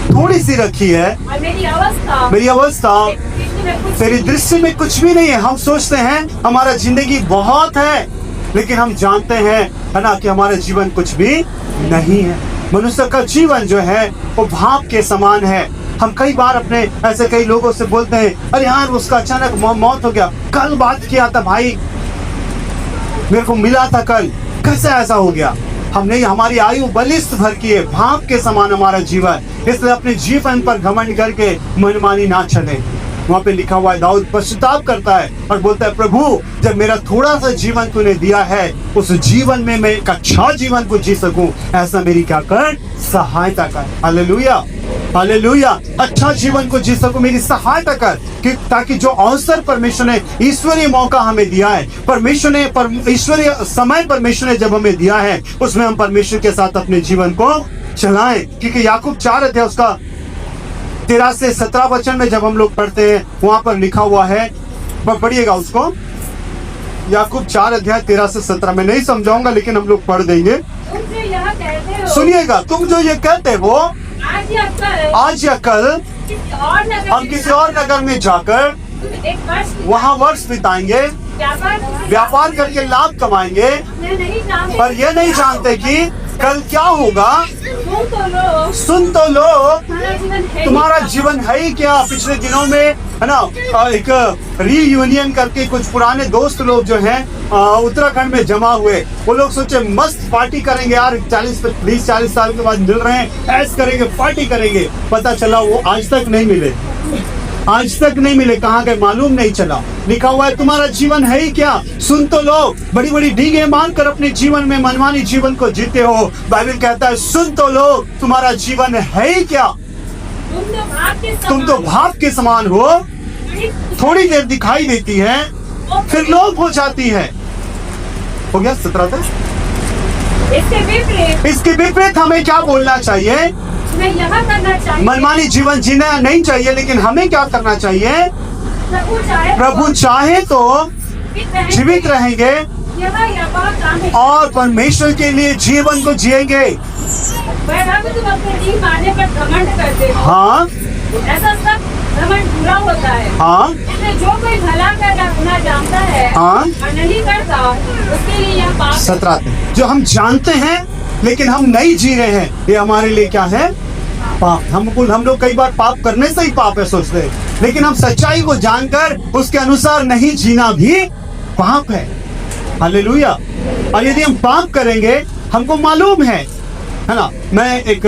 थोड़ी सी रखी है, मेरी अवस्था तेरी दृष्टि में कुछ भी नहीं है। हम सोचते हैं हमारा जिंदगी बहुत है, लेकिन हम जानते हैं है ना कि हमारा जीवन कुछ भी नहीं है। मनुष्य का जीवन जो है वो भाप के समान है। हम कई बार अपने ऐसे कई लोगों से बोलते हैं, अरे यार उसका अचानक मौत हो गया, कल बात किया था भाई, मेरे को मिला था कल, कैसे ऐसा हो गया? हमने हमारी आयु बलिष्ठ भर की है, भाप के समान हमारा जीवन, इसलिए अपने जीवन पर घमंड करके मनमानी ना चले। वहाँ पे लिखा हुआ है, दाऊद पश्चाताप करता है और बोलता है, प्रभु जब मेरा थोड़ा सा जीवन तूने दिया है, उस जीवन में मैं एक अच्छा जीवन को जी सकूं, ऐसा मेरी क्या कर? सहायता कर। Hallelujah, hallelujah. अच्छा जीवन को जी सकूं, मेरी सहायता कर, कि ताकि जो अवसर परमेश्वर ने, ईश्वरीय मौका हमें दिया है, परमेश्वर ने ईश्वरीय समय परमेश्वर ने जब हमें दिया है, उसमें हम परमेश्वर के साथ अपने जीवन को चलाएं। क्योंकि याकूब 4 अध्याय उसका 13 से 17 वचन में जब हम लोग पढ़ते हैं, वहां पर लिखा हुआ है, पढ़िएगा उसको, याकूब 4 अध्याय 13 से 17 में नहीं समझाऊंगा, लेकिन हम लोग पढ़ देंगे। सुनिएगा, तुम जो ये कहते हो आज या कल हम किसी और नगर में जाकर वहाँ वर्ष बिताएंगे, व्यापार करके लाभ कमाएंगे, पर ये नहीं जानते कि कल क्या होगा। सुन तो लो, तुम्हारा जीवन है ही क्या। पिछले दिनों में है ना एक रीयूनियन करके कुछ पुराने दोस्त लोग जो हैं उत्तराखंड में जमा हुए, वो लोग सोचे मस्त पार्टी करेंगे यार, 20-40 साल के बाद मिल रहे हैं, ऐश करेंगे, पार्टी करेंगे। पता चला वो आज तक नहीं मिले, आज तक नहीं मिले, कहाँ गए मालूम नहीं चला। लिखा हुआ है तुम्हारा जीवन है ही क्या। सुन तो लो, बड़ी बड़ी डींगे मारकर अपने जीवन में मनमानी जीवन को जीते हो। बाइबल कहता है सुन तो लो, तुम्हारा जीवन है ही क्या। तुम तो भाप के समान हो, थोड़ी देर दिखाई देती है, फिर लोप हो जाती है। हो गया 17 तक। इसके विपरीत हमें क्या बोलना चाहिए? मनमानी जीवन जीना नहीं चाहिए, लेकिन हमें क्या करना चाहिए? प्रभु चाहे तो जीवित रहेंगे और परमेश्वर के लिए जीवन को जिएंगे। हाँ, ऐसा सब घमंड बुरा होता है। हाँ, जो कोई भला करना जानता है हाँ, और नहीं करता, उसके लिए यह पाप है। 17 जो हम जानते हैं लेकिन हम नहीं जी रहे हैं, ये हमारे लिए क्या है? पाप। हम लोग कई बार पाप करने से ही पाप है सोचते हैं, लेकिन हम सच्चाई को जानकर उसके अनुसार नहीं जीना भी पाप है। हालेलुया। और यदि हम पाप करेंगे, हमको मालूम है ना। मैं एक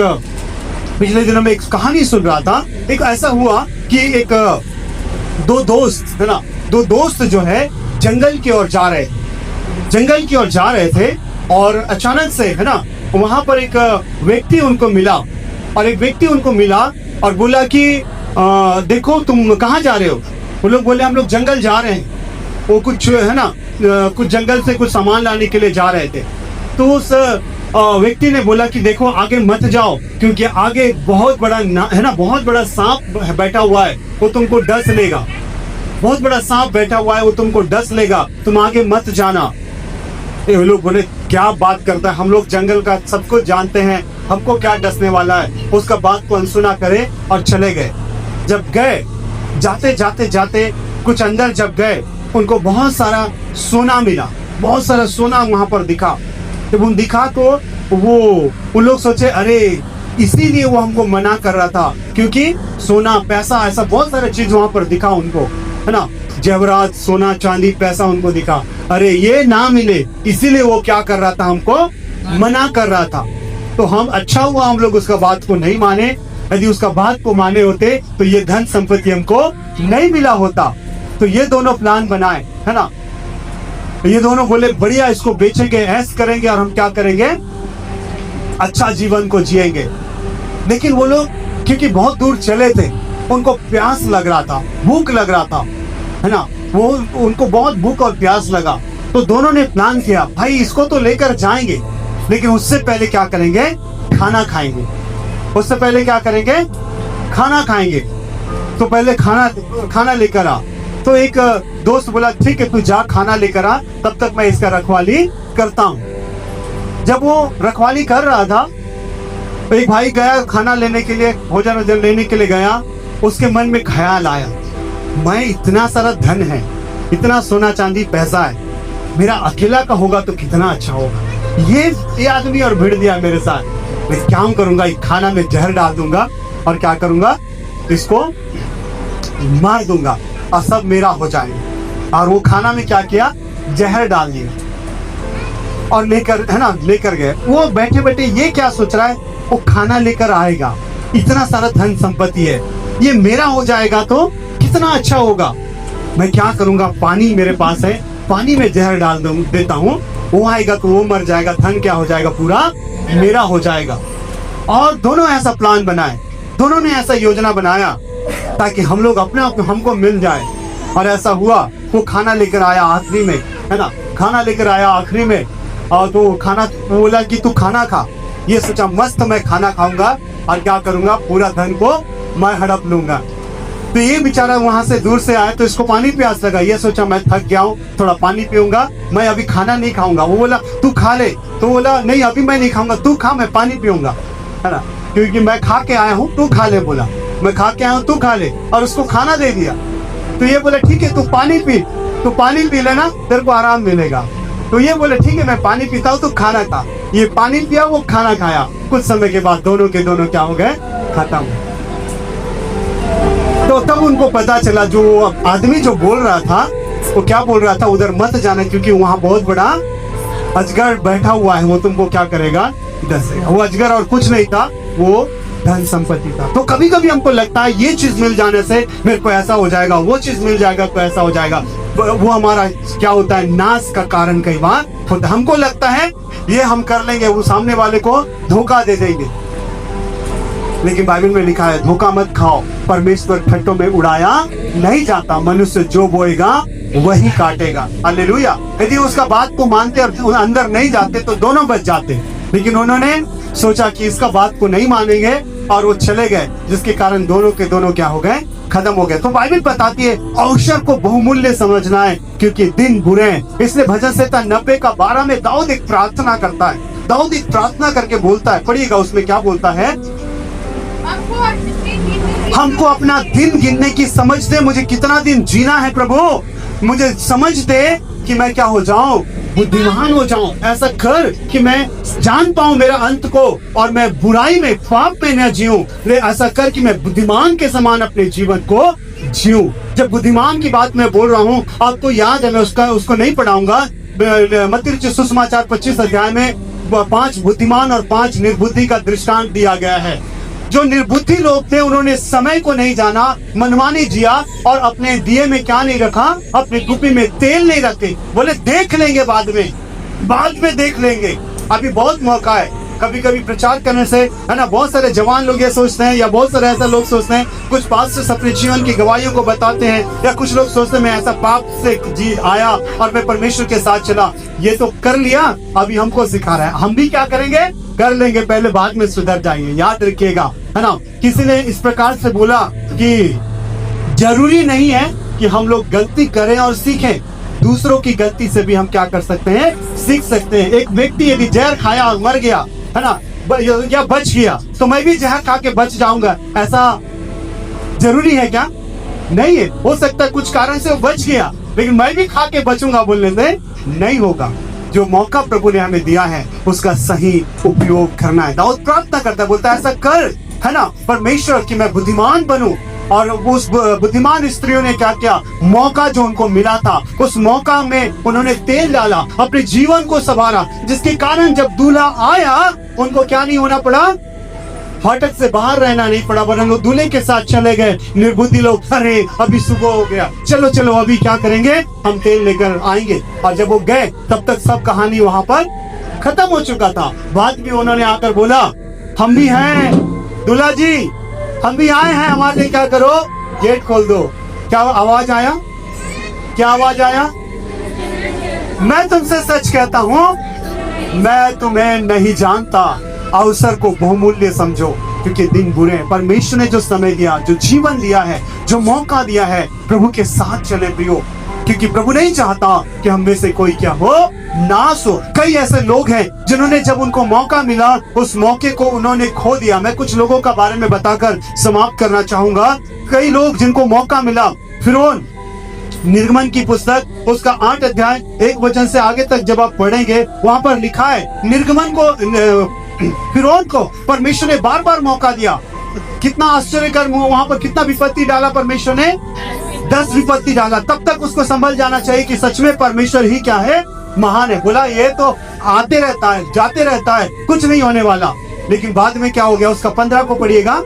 पिछले दिनों में एक कहानी सुन रहा था। एक ऐसा हुआ कि एक दो दोस्त जो है जंगल की ओर जा रहे थे और अचानक से है ना वहां पर एक व्यक्ति उनको मिला और बोला कि देखो तुम कहाँ जा रहे हो। वो लोग बोले हम लोग जंगल जा रहे हैं। वो कुछ है ना कुछ जंगल से कुछ सामान लाने के लिए जा रहे थे। तो उस व्यक्ति ने बोला कि देखो आगे मत जाओ, क्योंकि आगे बहुत बड़ा सांप बैठा हुआ है, वो तुमको डस लेगा। बहुत बड़ा सांप बैठा हुआ है, वो तुमको डस लेगा, तुम आगे मत जाना। ये लोग बोले क्या बात करता है, हम लोग जंगल का सब कुछ जानते हैं, हमको क्या डसने वाला है। उसका बात को अनसुना करे और चले गए। जब गए, जाते जाते जाते कुछ अंदर जब गए, उनको बहुत सारा सोना मिला, बहुत सारा सोना वहां पर दिखा। जब उन दिखा तो वो उन लोग सोचे अरे इसीलिए वो हमको मना कर रहा था, क्योंकि सोना पैसा ऐसा बहुत सारे चीज वहां पर दिखा उनको, है ना, जेवरात सोना चांदी पैसा उनको दिखा। अरे ये ना मिले इसीलिए वो क्या कर रहा था, हमको मना कर रहा था। तो हम अच्छा हुआ हम लोग उसका बात को नहीं माने। यदि उसका बात को माने होते तो ये धन संपत्ति हमको नहीं मिला होता। तो ये दोनों प्लान बनाए, है ना। ये दोनों बोले बढ़िया इसको बेचेंगे, ऐश करेंगे और हम क्या करेंगे, अच्छा जीवन को जिएंगे। लेकिन वो लोग क्योंकि बहुत दूर चले थे, उनको प्यास लग रहा था, भूख लग रहा था, है ना, वो उनको बहुत भूख और प्यास लगा। तो दोनों ने प्लान किया भाई इसको तो लेकर जाएंगे, लेकिन उससे पहले क्या करेंगे, खाना खाएंगे। उससे पहले क्या करेंगे, खाना खाएंगे। तो पहले खाना लेकर आ। तो एक दोस्त बोला ठीक है तू जा खाना लेकर आ, तब तक मैं इसका रखवाली करता हूँ। जब वो रखवाली कर रहा था तो एक भाई गया खाना लेने के लिए, भोजन लेने के लिए गया। उसके मन में ख्याल आया मैं इतना सारा धन है, इतना सोना चांदी पैसा है, मेरा अकेला का होगा तो कितना अच्छा होगा। ये आदमी और भिड़ दिया मेरे साथ। मैं क्या करूंगा, खाना में जहर डाल दूंगा और क्या करूंगा, इसको मार दूंगा और सब मेरा हो जाएगा। और वो खाना में क्या किया, जहर डाल दिया और लेकर, है ना, लेकर गए। वो बैठे बैठे ये क्या सोच रहा है, वो खाना लेकर आएगा, इतना सारा धन संपत्ति है, ये मेरा हो जाएगा तो कितना अच्छा होगा। मैं क्या करूंगा, पानी मेरे पास है, पानी में जहर डाल देता हूँ, वो आएगा तो वो मर जाएगा, धन क्या हो जाएगा, पूरा मेरा हो जाएगा। और दोनों ऐसा प्लान बनाए, दोनों ने ऐसा योजना बनाया ताकि हम लोग अपने आप में हमको मिल जाए। और ऐसा हुआ, वो खाना लेकर आया आखिरी में, है ना, खाना लेकर आया आखिरी में। और तो खाना बोला कि तू खाना खा। ये सोचा मस्त मैं खाना खाऊंगा और क्या करूंगा, पूरा धन को मैं हड़प लूंगा। तो ये बेचारा वहां से दूर से आया तो इसको पानी प्यास लगा। ये सोचा मैं थक गया हूँ, थोड़ा पानी पीऊंगा, मैं अभी खाना नहीं खाऊंगा। वो बोला तू खा ले, तो बोला नहीं अभी मैं नहीं खाऊंगा, तू खा, मैं पानी पीऊंगा, है ना, क्योंकि मैं खा के आया हूँ, तू खा ले। बोला मैं खा के आया हूँ, तू खा ले, और उसको खाना दे दिया। तो ये बोले ठीक है तू पानी पी लेना, तेरे को आराम मिलेगा। तो ये बोले ठीक है मैं पानी पीता हूँ, तू खाना खा। ये पानी पिया, वो खाना खाया। कुछ समय के बाद दोनों के दोनों क्या हो गए, खत्म। तो तब उनको पता चला, जो आदमी जो बोल रहा था वो क्या बोल रहा था, उधर मत जाना क्योंकि वहां बहुत बड़ा अजगर बैठा हुआ है, वो तुमको क्या करेगा, डसेगा। वो अजगर और कुछ नहीं था, वो धन संपत्ति था। तो कभी कभी हमको लगता है ये चीज मिल जाने से मेरे को ऐसा हो जाएगा, वो चीज मिल जाएगा तो ऐसा हो जाएगा। वो हमारा क्या होता है, नाश का कारण कई बार होता है। हमको लगता है ये हम कर लेंगे, वो सामने वाले को धोखा दे देंगे। लेकिन बाइबल में लिखा है धोखा मत खाओ, परमेश्वर ठट्टों में उड़ाया नहीं जाता, मनुष्य जो बोएगा वही काटेगा। हालेलुया। यदि उसका बात को मानते और अंदर नहीं जाते तो दोनों बच जाते। लेकिन उन्होंने सोचा कि इसका बात को नहीं मानेंगे और वो चले गए, जिसके कारण दोनों के दोनों क्या हो गए, खत्म हो गए। तो बाइबल बताती है अवसर को बहुमूल्य समझना है क्योंकि दिन बुरे हैं। इसलिए भजन संहिता 90 का 12 में दाऊद एक प्रार्थना करता है। दाऊद एक प्रार्थना करके बोलता है, पढ़िएगा उसमें क्या बोलता है, हमको अपना दिन गिनने की समझ दे, मुझे कितना दिन जीना है प्रभु, मुझे समझ दे कि मैं क्या हो जाऊं, बुद्धिमान हो जाऊं। ऐसा कर कि मैं जान पाऊं मेरा अंत को और मैं बुराई में, पाप में न जीऊं। ऐसा कर कि मैं बुद्धिमान के समान अपने जीवन को जीऊं। जब बुद्धिमान की बात मैं बोल रहा हूं, आपको याद है, मैं उसको नहीं पढ़ाऊंगा। मत्ती रचित सुसमाचार 25 अध्याय में 5 बुद्धिमान और 5 निर्बुद्धि का दृष्टांत दिया गया है। जो निर्बुद्धि लोग थे उन्होंने समय को नहीं जाना, मनमानी जिया और अपने दिए में क्या नहीं रखा, अपनी कुपी में तेल नहीं रखे। बोले देख लेंगे बाद में देख लेंगे, अभी बहुत मौका है। कभी कभी प्रचार करने से, है ना, बहुत सारे जवान लोग ये सोचते हैं, या बहुत सारे ऐसा लोग सोचते हैं, कुछ पास्टर्स अपने जीवन की गवाहियों को बताते हैं, या कुछ लोग सोचते हैं मैं ऐसा पाप से जी आया और मैं परमेश्वर के साथ चला। ये तो कर लिया, अभी हमको सिखा रहा है, हम भी क्या करेंगे, कर लेंगे, पहले बाद में सुधर जाएंगे। याद रखिएगा, है ना। किसी ने इस प्रकार से बोला कि जरूरी नहीं है कि हम लोग गलती करें और सीखें, दूसरों की गलती से भी हम क्या कर सकते हैं, सीख सकते हैं। एक व्यक्ति यदि जहर खाया और मर गया, है ना, या बच गया, तो मैं भी जहर खा के बच जाऊंगा, ऐसा जरूरी है क्या? नहीं है। हो सकता है कुछ कारण से वो बच गया, लेकिन मैं भी खा के बचूंगा बोलने से नहीं होगा। जो मौका प्रभु ने हमें दिया है उसका सही उपयोग करना है। दाऊद प्रार्थना करता है, बोलता है ऐसा कर, है ना, परमेश्वर, कि मैं बुद्धिमान बनूं। और उस बुद्धिमान स्त्रियों ने क्या किया, मौका जो उनको मिला था, उस मौका में उन्होंने तेल डाला, अपने जीवन को संवारा, जिसके कारण जब दूल्हा आया उनको क्या नहीं होना पड़ा, फाटक से बाहर रहना नहीं पड़ा, वरन लोग दूल्हे के साथ चले गए। निर्बुद्धि लोग, अरे अभी सुबह हो गया, चलो चलो अभी क्या करेंगे, हम तेल लेकर आएंगे। और जब वो गए तब तक सब कहानी वहां पर खत्म हो चुका था। बाद में उन्होंने आकर बोला, हम भी हैं दूल्हा जी, हम भी आए हैं, हमारे लिए क्या करो, गेट खोल दो। क्या आवाज आया, क्या आवाज आया? मैं तुमसे सच कहता हूं, मैं तुम्हें नहीं जानता। अवसर को बहुमूल्य समझो, क्योंकि दिन बुरे हैं। परमेश्वर ने जो समय दिया, जो जीवन दिया है, जो मौका दिया है, प्रभु के साथ चले प्रियो, क्योंकि प्रभु नहीं चाहता कि हम में से कोई क्या हो, नाश हो। कई ऐसे लोग हैं जिन्होंने जब उनको मौका मिला, उस मौके को उन्होंने खो दिया। मैं कुछ लोगों का बारे में बताकर समाप्त करना चाहूंगा। कई लोग जिनको मौका मिला, फिरौन, निर्गमन की पुस्तक उसका 8 अध्याय 1 वचन से आगे तक जब आप पढ़ेंगे, वहां पर लिखा है निर्गमन को, फिरौन को परमेश्वर ने बार बार मौका दिया। कितना आश्चर्यकर, वहां पर कितना विपत्ति डाला परमेश्वर ने, 10 विपत्ति डाला। तब तक उसको संभल जाना चाहिए कि सच में परमेश्वर ही क्या है, महान है। बोला ये तो आते रहता है, जाते रहता है, कुछ नहीं होने वाला। लेकिन बाद में क्या हो गया, उसका 15 को पढ़िएगा।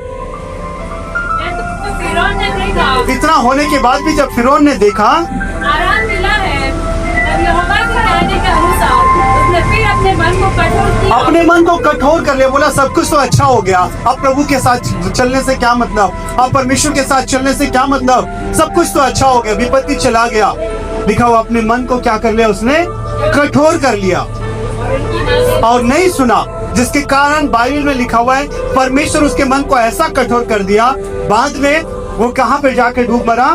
इतना होने के बाद भी जब फिरौन ने देखा आराम मिला है, तब यहोवा के कहने के अनुसार उसने फिर अपने मन को कठोर किया। अपने मन को कठोर कर लिया। बोला सब कुछ तो अच्छा हो गया, अब प्रभु के साथ चलने से क्या मतलब, अब परमेश्वर के साथ चलने से क्या मतलब, सब कुछ तो अच्छा हो गया, विपत्ति चला गया। लिखा हुआ अपने मन को क्या कर लिया, उसने कठोर कर लिया और नहीं सुना, जिसके कारण बाइबल में लिखा हुआ है परमेश्वर उसके मन को ऐसा कठोर कर दिया, बाद में वो कहां पे जाके डूब मरा,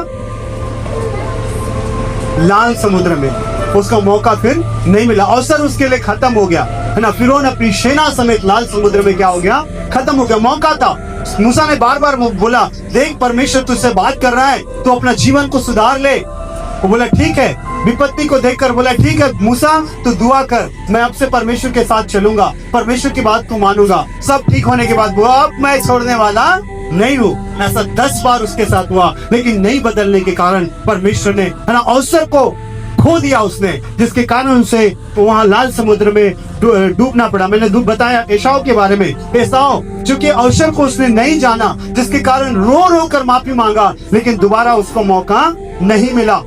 लाल समुद्र में। उसका मौका फिर नहीं मिला, अवसर उसके लिए खत्म हो गया, है ना। फिरौन अपनी सेना समेत लाल समुद्र में क्या हो गया, खत्म हो गया। मौका था। मूसा ने बार बार बोला, देख परमेश्वर तुझसे बात कर रहा है, तो अपना जीवन को सुधार ले। वो बोला ठीक है, विपत्ति को देखकर बोला ठीक है मूसा, तू दुआ कर, मैं अब से परमेश्वर के साथ चलूंगा, परमेश्वर की बात को मानूंगा। सब ठीक होने के बाद बोला, अब मैं छोड़ने वाला नहीं हूँ। ऐसा 10 बार उसके साथ हुआ, लेकिन नहीं बदलने के कारण परमेश्वर ने, है ना, अवसर को खो दिया उसने, जिसके कारण उसे वहां लाल समुद्र में डूबना पड़ा। मैंने बताया एसाव के बारे में। एसाव चूंकि अवसर को उसने नहीं जाना, जिसके कारण रो रो कर माफी मांगा, लेकिन दोबारा उसको मौका नहीं मिला।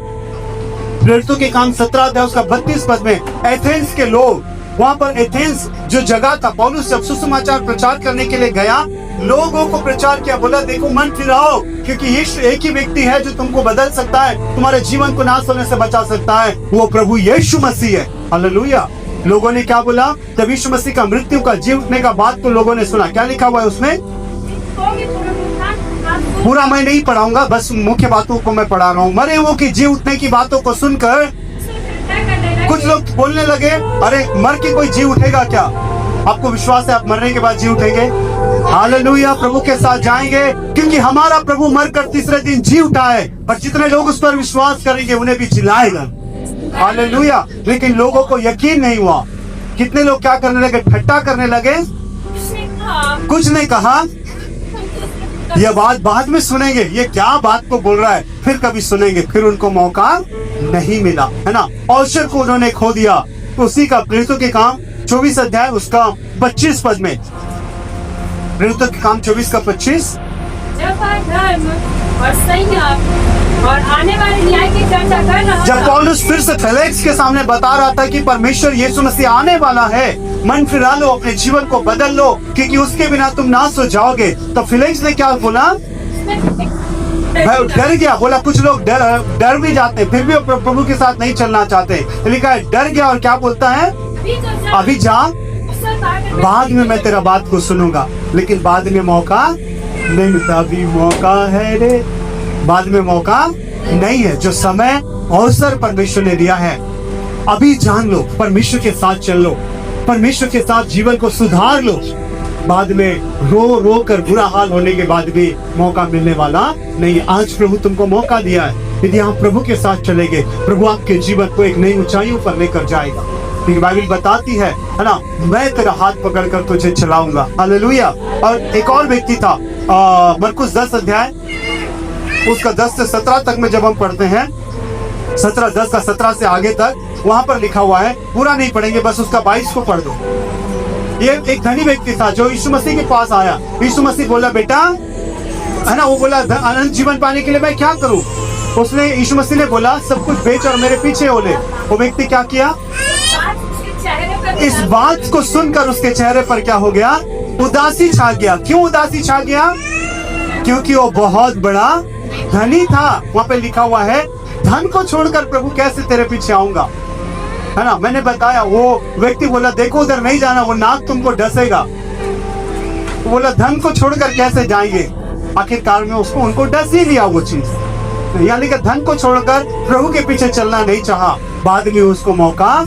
प्रेरितों के काम 17 अध्याय उसका 32 पद में एथेंस के लोग, वहां पर एथेंस जो जगह था, पौलुस जब सुसमाचार प्रचार करने के लिए गया, लोगों को प्रचार किया, बोला देखो मन फिराओ, क्योंकि यीशु एक ही व्यक्ति है जो तुमको बदल सकता है, तुम्हारे जीवन को नाश होने से बचा सकता है, वो प्रभु यीशु मसीह है। हालेलुया। लोगों ने क्या बोला, जब यीशु मसीह का मृत्यु का जी उठने का बात तो लोगों ने सुना। क्या लिखा हुआ है उसमें, पूरा मैं नहीं पढ़ाऊंगा, बस मुख्य बातों को मैं पढ़ा रहा हूँ। मरे हुओं की जी उठने की बातों को सुनकर कुछ लोग बोलने लगे, अरे मर के कोई जी उठेगा क्या? आपको विश्वास है आप मरने के बाद जी उठेंगे? हालेलुया। प्रभु के साथ जाएंगे, क्योंकि हमारा प्रभु मरकर तीसरे दिन जी उठा है, और जितने लोग उस पर विश्वास करेंगे उन्हें भी जिलाएगा। हालेलुया। लेकिन लोगों को यकीन नहीं हुआ। कितने लोग क्या करने लगे, ठट्टा करने लगे, कुछ नहीं कहा, यह बात बाद में सुनेंगे, ये क्या बात को बोल रहा है, फिर कभी सुनेंगे। फिर उनको मौका नहीं मिला, है ना, अवसर को उन्होंने खो दिया। तो उसी का प्रेरितों के काम 24 अध्याय उसका 25 पद में, प्रेरितों के काम 24 का 25, जब धर्म और संयम और आने वाले न्याय की चर्चा कर रहा था, जब पौलुस फिर से फेलिक्स के सामने बता रहा था कि परमेश्वर यीशु मसीह आने वाला है, मन फिरा लो, अपने जीवन को बदल लो, क्योंकि उसके बिना तुम नाश हो जाओगे, तो फेलिक्स ने क्या बोला, डर गया। बोला कुछ लोग डर भी जाते हैं, फिर भी प्रभु के साथ नहीं चलना चाहते। लिखा है डर गया और क्या बोलता है, अभी जा, बाद में मैं तेरा बात को सुनूंगा। लेकिन बाद में मौका नहीं मिलता। अभी मौका है रे, बाद में मौका नहीं है। जो समय अवसर परमेश्वर ने दिया है। अभी जान लो, परमेश्वर के साथ चल लो, परमेश्वर के साथ जीवन को सुधार लो। बाद में रो रो कर बुरा हाल होने के बाद भी मौका मिलने वाला नहीं। आज प्रभु तुमको मौका दिया है। यदि आप प्रभु के साथ चलेंगे, प्रभु आपके जीवन को एक नई ऊंचाइयों पर लेकर जाएगा। क्योंकि बाइबल बताती है ना, मैं तेरा हाथ पकड़कर तुझे चलाऊंगा। हालेलुया। और एक और व्यक्ति था, मरकुस 10 अध्याय उसका 10 से 17 तक में जब हम पढ़ते हैं, 10 का 17 से आगे तक, वहां पर लिखा हुआ है, पूरा नहीं पढ़ेंगे, बस उसका 22 को पढ़ दो। ये एक धनी व्यक्ति था जो यीशु मसीह के पास आया। यीशु मसीह बोला, बेटा, है ना, वो बोला अनंत जीवन पाने के लिए मैं क्या करूं? उसने, यीशु मसीह ने बोला, सब कुछ बेच और मेरे पीछे हो ले। वो व्यक्ति क्या किया? इस बात को सुनकर उसके चेहरे पर क्या हो गया? उदासी छा गया। क्यों उदासी छा गया? क्योंकि वो बहुत बड़ा धनी था। वहां पे लिखा हुआ है, धन को छोड़कर प्रभु कैसे तेरे पीछे आऊंगा, है ना। मैंने बताया, वो व्यक्ति बोला, देखो उधर नहीं जाना, वो नाक तुमको डसेगा। वो बोला, धन को छोड़कर कैसे जाएंगे? आखिरकार में उसको उनको डस ही लिया वो चीज। यानी कि धन को छोड़कर प्रभु के पीछे चलना नहीं चाहा। बाद में उसको मौका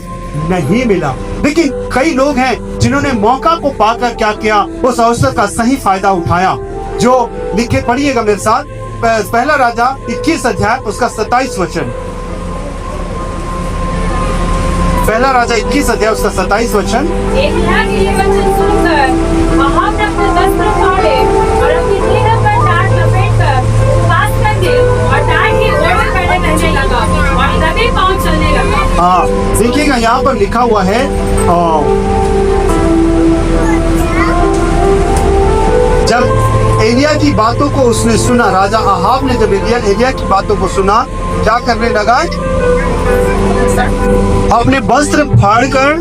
नहीं मिला। लेकिन कई लोग हैं जिन्होंने मौका को पाकर क्या किया? उस अवसर का सही फायदा उठाया। जो लिखे, पढ़िएगा मेरे साथ, पहला राजा 21 अध्याय उसका 27 वचन। पहला राजा 21 अध्याय उसका 27 वचन। एलिय्याह के ये वचन सुनकर अहाब ने अपने वस्त्र फाड़े और अपनी चेहरे पर टाट लपेटकर उपवास करके और टाट के ओढ़े पड़े रहने लगा और दबे पांव चलने लगा। हाँ, देखिएगा यहाँ पर लिखा हुआ है, जब एलिया की बातों को उसने सुना, राजा अहाब ने जब एलिया की बातों को सुना, क्या करने लगा? अपने वस्त्र फाड़कर,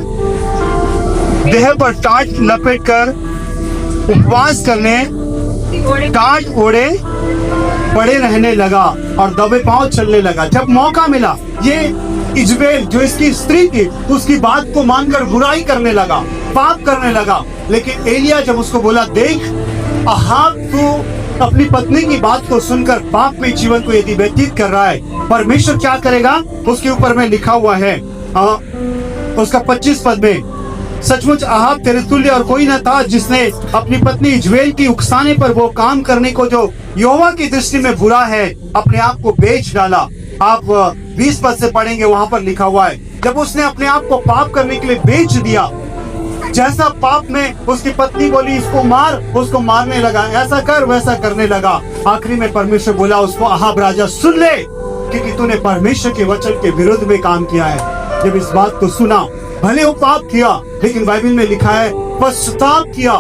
देह पर टाट लपेटकर उपवास करने, टाट ओढ़े पड़े रहने लगा और दबे पांव चलने लगा। जब मौका मिला, ये इजबेल जो इसकी स्त्री थी, उसकी बात को मानकर बुराई करने लगा, पाप करने लगा। लेकिन एलिया जब उसको बोला, देख अहाब, तू अपनी पत्नी की बात को सुनकर पाप में जीवन को यदि व्यतीत कर रहा है, परमेश्वर क्या करेगा? उसके ऊपर में लिखा हुआ है, उसका 25 पद में, सचमुच अहाब तेरे तुल्य और कोई न था जिसने अपनी पत्नी इजबेल की उकसाने पर वो काम करने को जो यहोवा की दृष्टि में बुरा है, अपने आप को बेच डाला। आप 20 पद से पढ़ेंगे, वहां पर लिखा हुआ है, जब उसने अपने आप को पाप करने के लिए बेच दिया, जैसा पाप में उसकी पत्नी बोली इसको मार, उसको मारने लगा, ऐसा कर वैसा करने लगा। आखिरी में परमेश्वर बोला उसको, अहाब राजा सुन ले, क्योंकि तूने परमेश्वर के वचन के विरुद्ध में काम किया है। जब इस बात को सुना, भले वो पाप किया, लेकिन बाइबल में लिखा है पश्चाताप किया,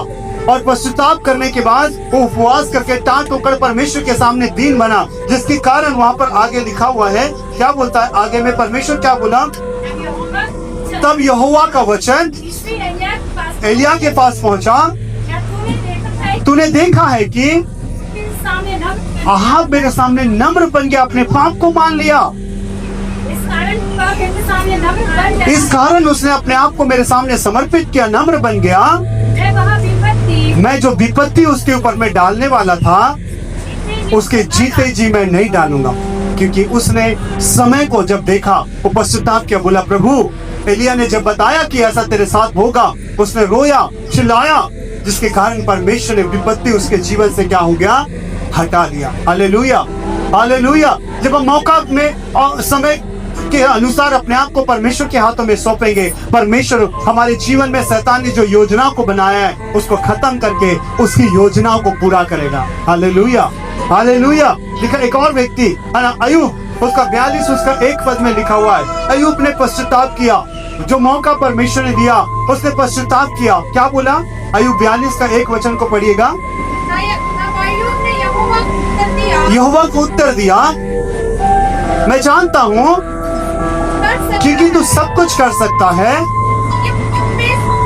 और पश्चाताप करने के बाद वो उपवास करके टाट होकर परमेश्वर के सामने दीन बना, जिसके कारण वहाँ पर आगे लिखा हुआ है, क्या बोलता है आगे में? परमेश्वर क्या बोला? तब यहोवा का वचन एलिया के पास पहुंचा, तूने देखा है कि अहाब मेरे सामने नम्र बन गया, अपने पाप को मान लिया। इस कारण उसने अपने आप को मेरे सामने समर्पित किया, नम्र बन गया। मैं जो विपत्ति उसके ऊपर में डालने वाला था, उसके जीते जी मैं नहीं डालूंगा। क्योंकि उसने समय को जब देखा, वो पश्चाताप किया, बोला प्रभु, एलिया ने जब बताया कि ऐसा तेरे साथ होगा, उसने रोया, चिल्लाया, जिसके कारण परमेश्वर ने विपत्ति उसके जीवन से क्या हो गया? हटा दिया। Hallelujah, hallelujah. जब हम मौका में और समय के अनुसार अपने आप को परमेश्वर के हाथों में सौंपेंगे, परमेश्वर हमारे जीवन में शैतान ने जो योजना को बनाया है, उसको खत्म करके उसकी योजनाओं को पूरा करेगा। Hallelujah, hallelujah. लिखा एक और व्यक्ति है ना, अय्यूब, उसका 42 उसका 1 पद में लिखा हुआ है, अय्यूब ने पश्चाताप किया, जो मौका परमेश्वर ने दिया उसने पश्चाताप किया। क्या बोला? अय्यूब 42 का 1 वचन को पढ़िएगा। यहोवा को उत्तर दिया, मैं जानता हूँ क्योंकि तू सब कुछ कर सकता है,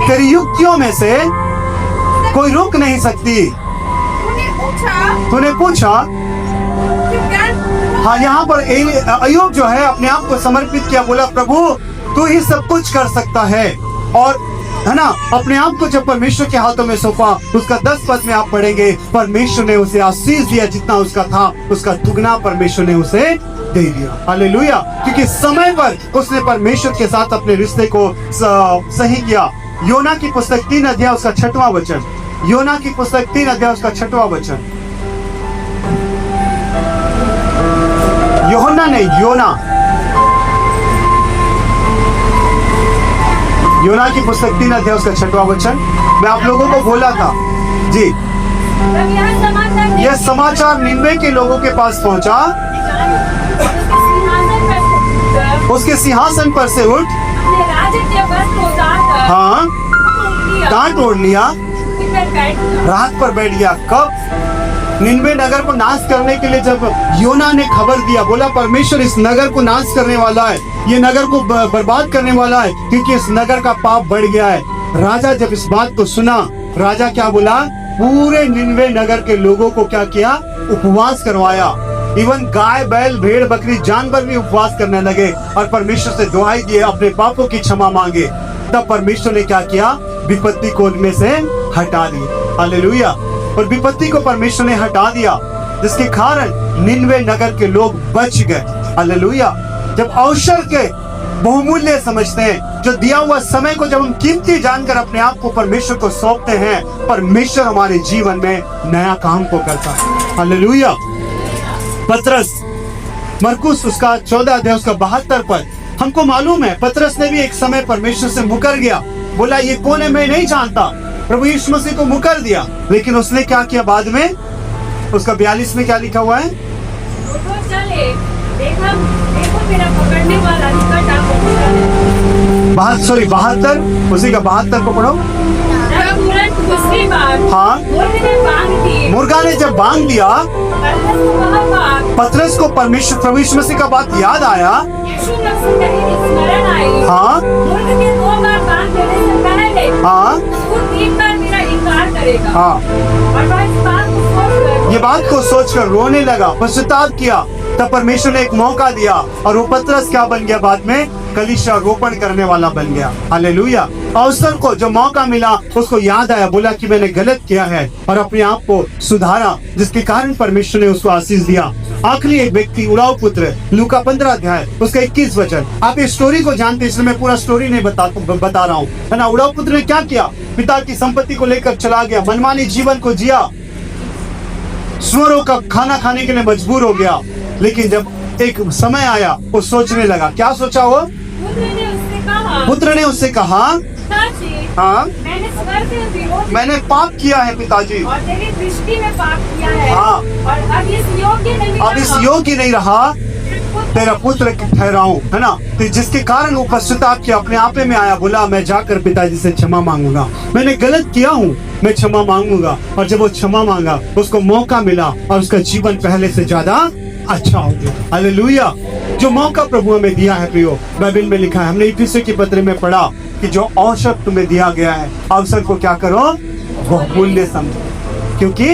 तेरी युक्तियों में से कोई रोक नहीं सकती। तूने पूछा, हाँ, यहाँ पर अय्यूब जो है अपने आप को समर्पित किया, बोला प्रभु तू ही सब कुछ कर सकता है। और है ना, अपने आप को जब परमेश्वर के हाथों में सौंपा, उसका 10 पद में आप पढ़ेंगे, परमेश्वर ने उसे आशीष दिया, जितना उसका था उसका दुगना परमेश्वर ने उसे दे दिया। हालेलुया। क्योंकि समय पर उसने परमेश्वर के साथ अपने रिश्ते को सही किया। योना की पुस्तक 3 अध्याय उसका 6वां वचन, योना की पुस्तक 3 अध्याय उसका 6वां वचन। यूहन्ना नहीं, योना की पुस्तक 3 अध्याय उसका 6वां वचन। मैं आप लोगों को बोला था जी, यह समाचार निनवे के लोगों के पास पहुंचा, उसके सिंहासन पर से उठ, हाँ, टाट ओढ़ लिया, रात पर बैठ गया। कब? निनवे नगर को नाश करने के लिए जब योना ने खबर दिया, बोला परमेश्वर इस नगर को नाश करने वाला है, ये नगर को बर्बाद करने वाला है, क्योंकि इस नगर का पाप बढ़ गया है। राजा जब इस बात को सुना, राजा क्या बोला? पूरे निनवे नगर के लोगों को क्या किया? उपवास करवाया। इवन गाय, बैल, भेड़, बकरी, जानवर भी उपवास करने लगे और परमेश्वर से दुआई दिए, अपने पापों की क्षमा मांगे। तब परमेश्वर ने क्या किया? विपत्ति को उनमें से हटा दिया। हालेलुया। और विपत्ति को परमेश्वर ने हटा दिया, जिसके कारण निनवे नगर के लोग बच गए। हालेलुया। जब अवसर के बहुमूल्य समझते हैं, जो दिया हुआ समय को जब हम कीमती जानकर अपने आप को परमेश्वर को सौंपते हैं, परमेश्वर हमारे जीवन में नया काम को करता है। हालेलुया। पतरस, मरकुस उसका 14 अध्याय उसका 72 पद, हमको मालूम है पतरस ने भी एक समय परमेश्वर से मुकर गया, बोला ये कौन है मैं नहीं जानता, प्रभु यीशु मसीह को मुकर दिया। लेकिन उसने क्या किया बाद में? उसका 42 में क्या लिखा हुआ है? सॉरी 72, उसी का 72 को पढ़ो। हाँ, मुर्गा ने जब बांध दिया, पतरस को परमेश्वर प्रभु यीशु मसीह का बात याद आया। हाँ, हाँ, हाँ, ये बात को सोचकर रोने लगा, पश्चाताप किया। तब परमेश्वर ने एक मौका दिया और वो पतरस क्या बन गया? बाद में कलीसिया रोपण करने वाला बन गया। हालेलुया। अवसर को जो मौका मिला, उसको याद आया, बोला कि मैंने गलत किया है और अपने आप को सुधारा, जिसके कारण परमेश्वर ने उसको आशीष दिया। आखिरी एक व्यक्ति उड़ाऊ पुत्र, लूका 15 अध्याय उसका 21 वचन। आप इस स्टोरी को जानते हैं, इसलिए मैं पूरा स्टोरी नहीं बता रहा हूँ, है ना। उड़ाऊ पुत्र ने क्या किया? पिता की संपत्ति को लेकर चला गया, मनमानी जीवन को जिया, सुअरों का खाना खाने के लिए मजबूर हो गया। लेकिन जब एक समय आया, वो सोचने लगा। क्या सोचा वो? पुत्र ने उससे कहा, हाँ, मैंने पाप किया है पिताजी, और तेरी दृष्टि में पाप किया है। हाँ, और अब इस योग्य नहीं रहा तेरा पुत्र ठहराऊं, है ना। तो जिसके कारण वो पश्चाताप किया, अपने आपे में आया, बोला मैं जाकर पिताजी से क्षमा मांगूंगा, मैंने गलत किया हूँ, मैं क्षमा मांगूंगा। और जब वो क्षमा मांगा, उसको मौका मिला और उसका जीवन पहले से ज्यादा अच्छा हो गया। हालेलुया। जो मौका प्रभु हमें दिया है प्रियो, बाइबल में लिखा है, हमने इफिसियों के पत्र में पढ़ा कि जो अवसर तुम्हें दिया गया है, अवसर को क्या करो? बहुमूल्य समझो, क्योंकि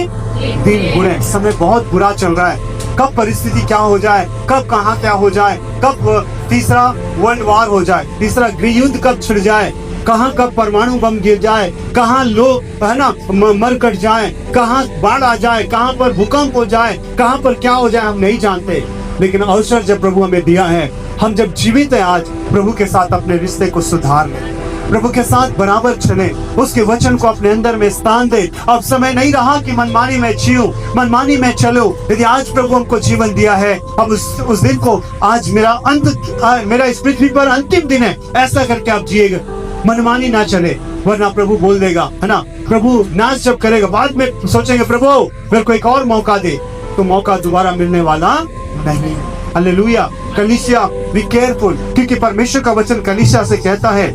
दिन बुरे, समय बहुत बुरा चल रहा है। कब परिस्थिति क्या हो जाए, कब कहाँ क्या हो जाए, कब तीसरा वर्ल्ड वार हो जाए, तीसरा गृह युद्ध कब छिड़ जाए, कहाँ कब परमाणु बम गिर जाए, कहाँ लोग, है ना, मर कट जाए, कहाँ बाढ़ आ जाए, कहाँ पर भूकंप हो जाए, कहाँ पर क्या हो जाए, हम नहीं जानते। लेकिन अवसर जब प्रभु हमें दिया है, हम जब जीवित हैं आज, प्रभु के साथ अपने रिश्ते को सुधार लें, प्रभु के साथ बराबर चले, उसके वचन को अपने अंदर में स्थान दे। अब समय नहीं रहा कि मनमानी में जियो, मनमानी में चलो। यदि आज प्रभु हमको जीवन दिया है, अब उस दिन को, आज मेरा इस पृथ्वी पर अंतिम दिन है, ऐसा करके आप जिएगा, मनमानी ना चले, वरना प्रभु बोल देगा, है ना। प्रभु नाश जब करेगा, बाद में सोचेंगे प्रभु मेरे को एक और मौका दे, तो मौका दोबारा मिलने वाला नहीं। हालेलुया। कलीसिया बी केयरफुल, क्योंकि परमेश्वर का वचन कलीसिया से कहता है,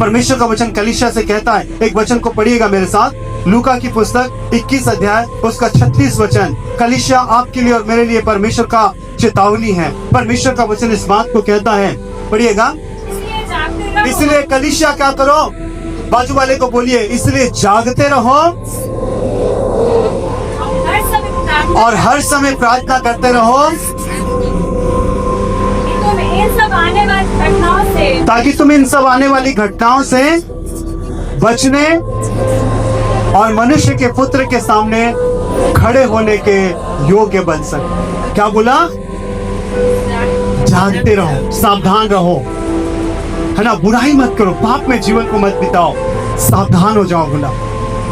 परमेश्वर का वचन कलीसिया से कहता है। एक वचन को पढ़िएगा मेरे साथ, लूका की पुस्तक 21 अध्याय उसका 36 वचन। कलीसिया आपके लिए और मेरे लिए परमेश्वर का चेतावनी है। परमेश्वर का वचन इस बात को कहता है, पढ़िएगा, इसलिए कलीसिया क्या करो? बाजू वाले को बोलिए, इसलिए जागते रहो और हर समय प्रार्थना करते रहो, ताकि तुम इन सब आने वाली घटनाओं से बचने और मनुष्य के पुत्र के सामने खड़े होने के योग्य बन सके। क्या बोला? जागते रहो, सावधान रहो, है ना, बुराई मत करो, पाप में जीवन को मत बिताओ, सावधान हो जाओ बोला,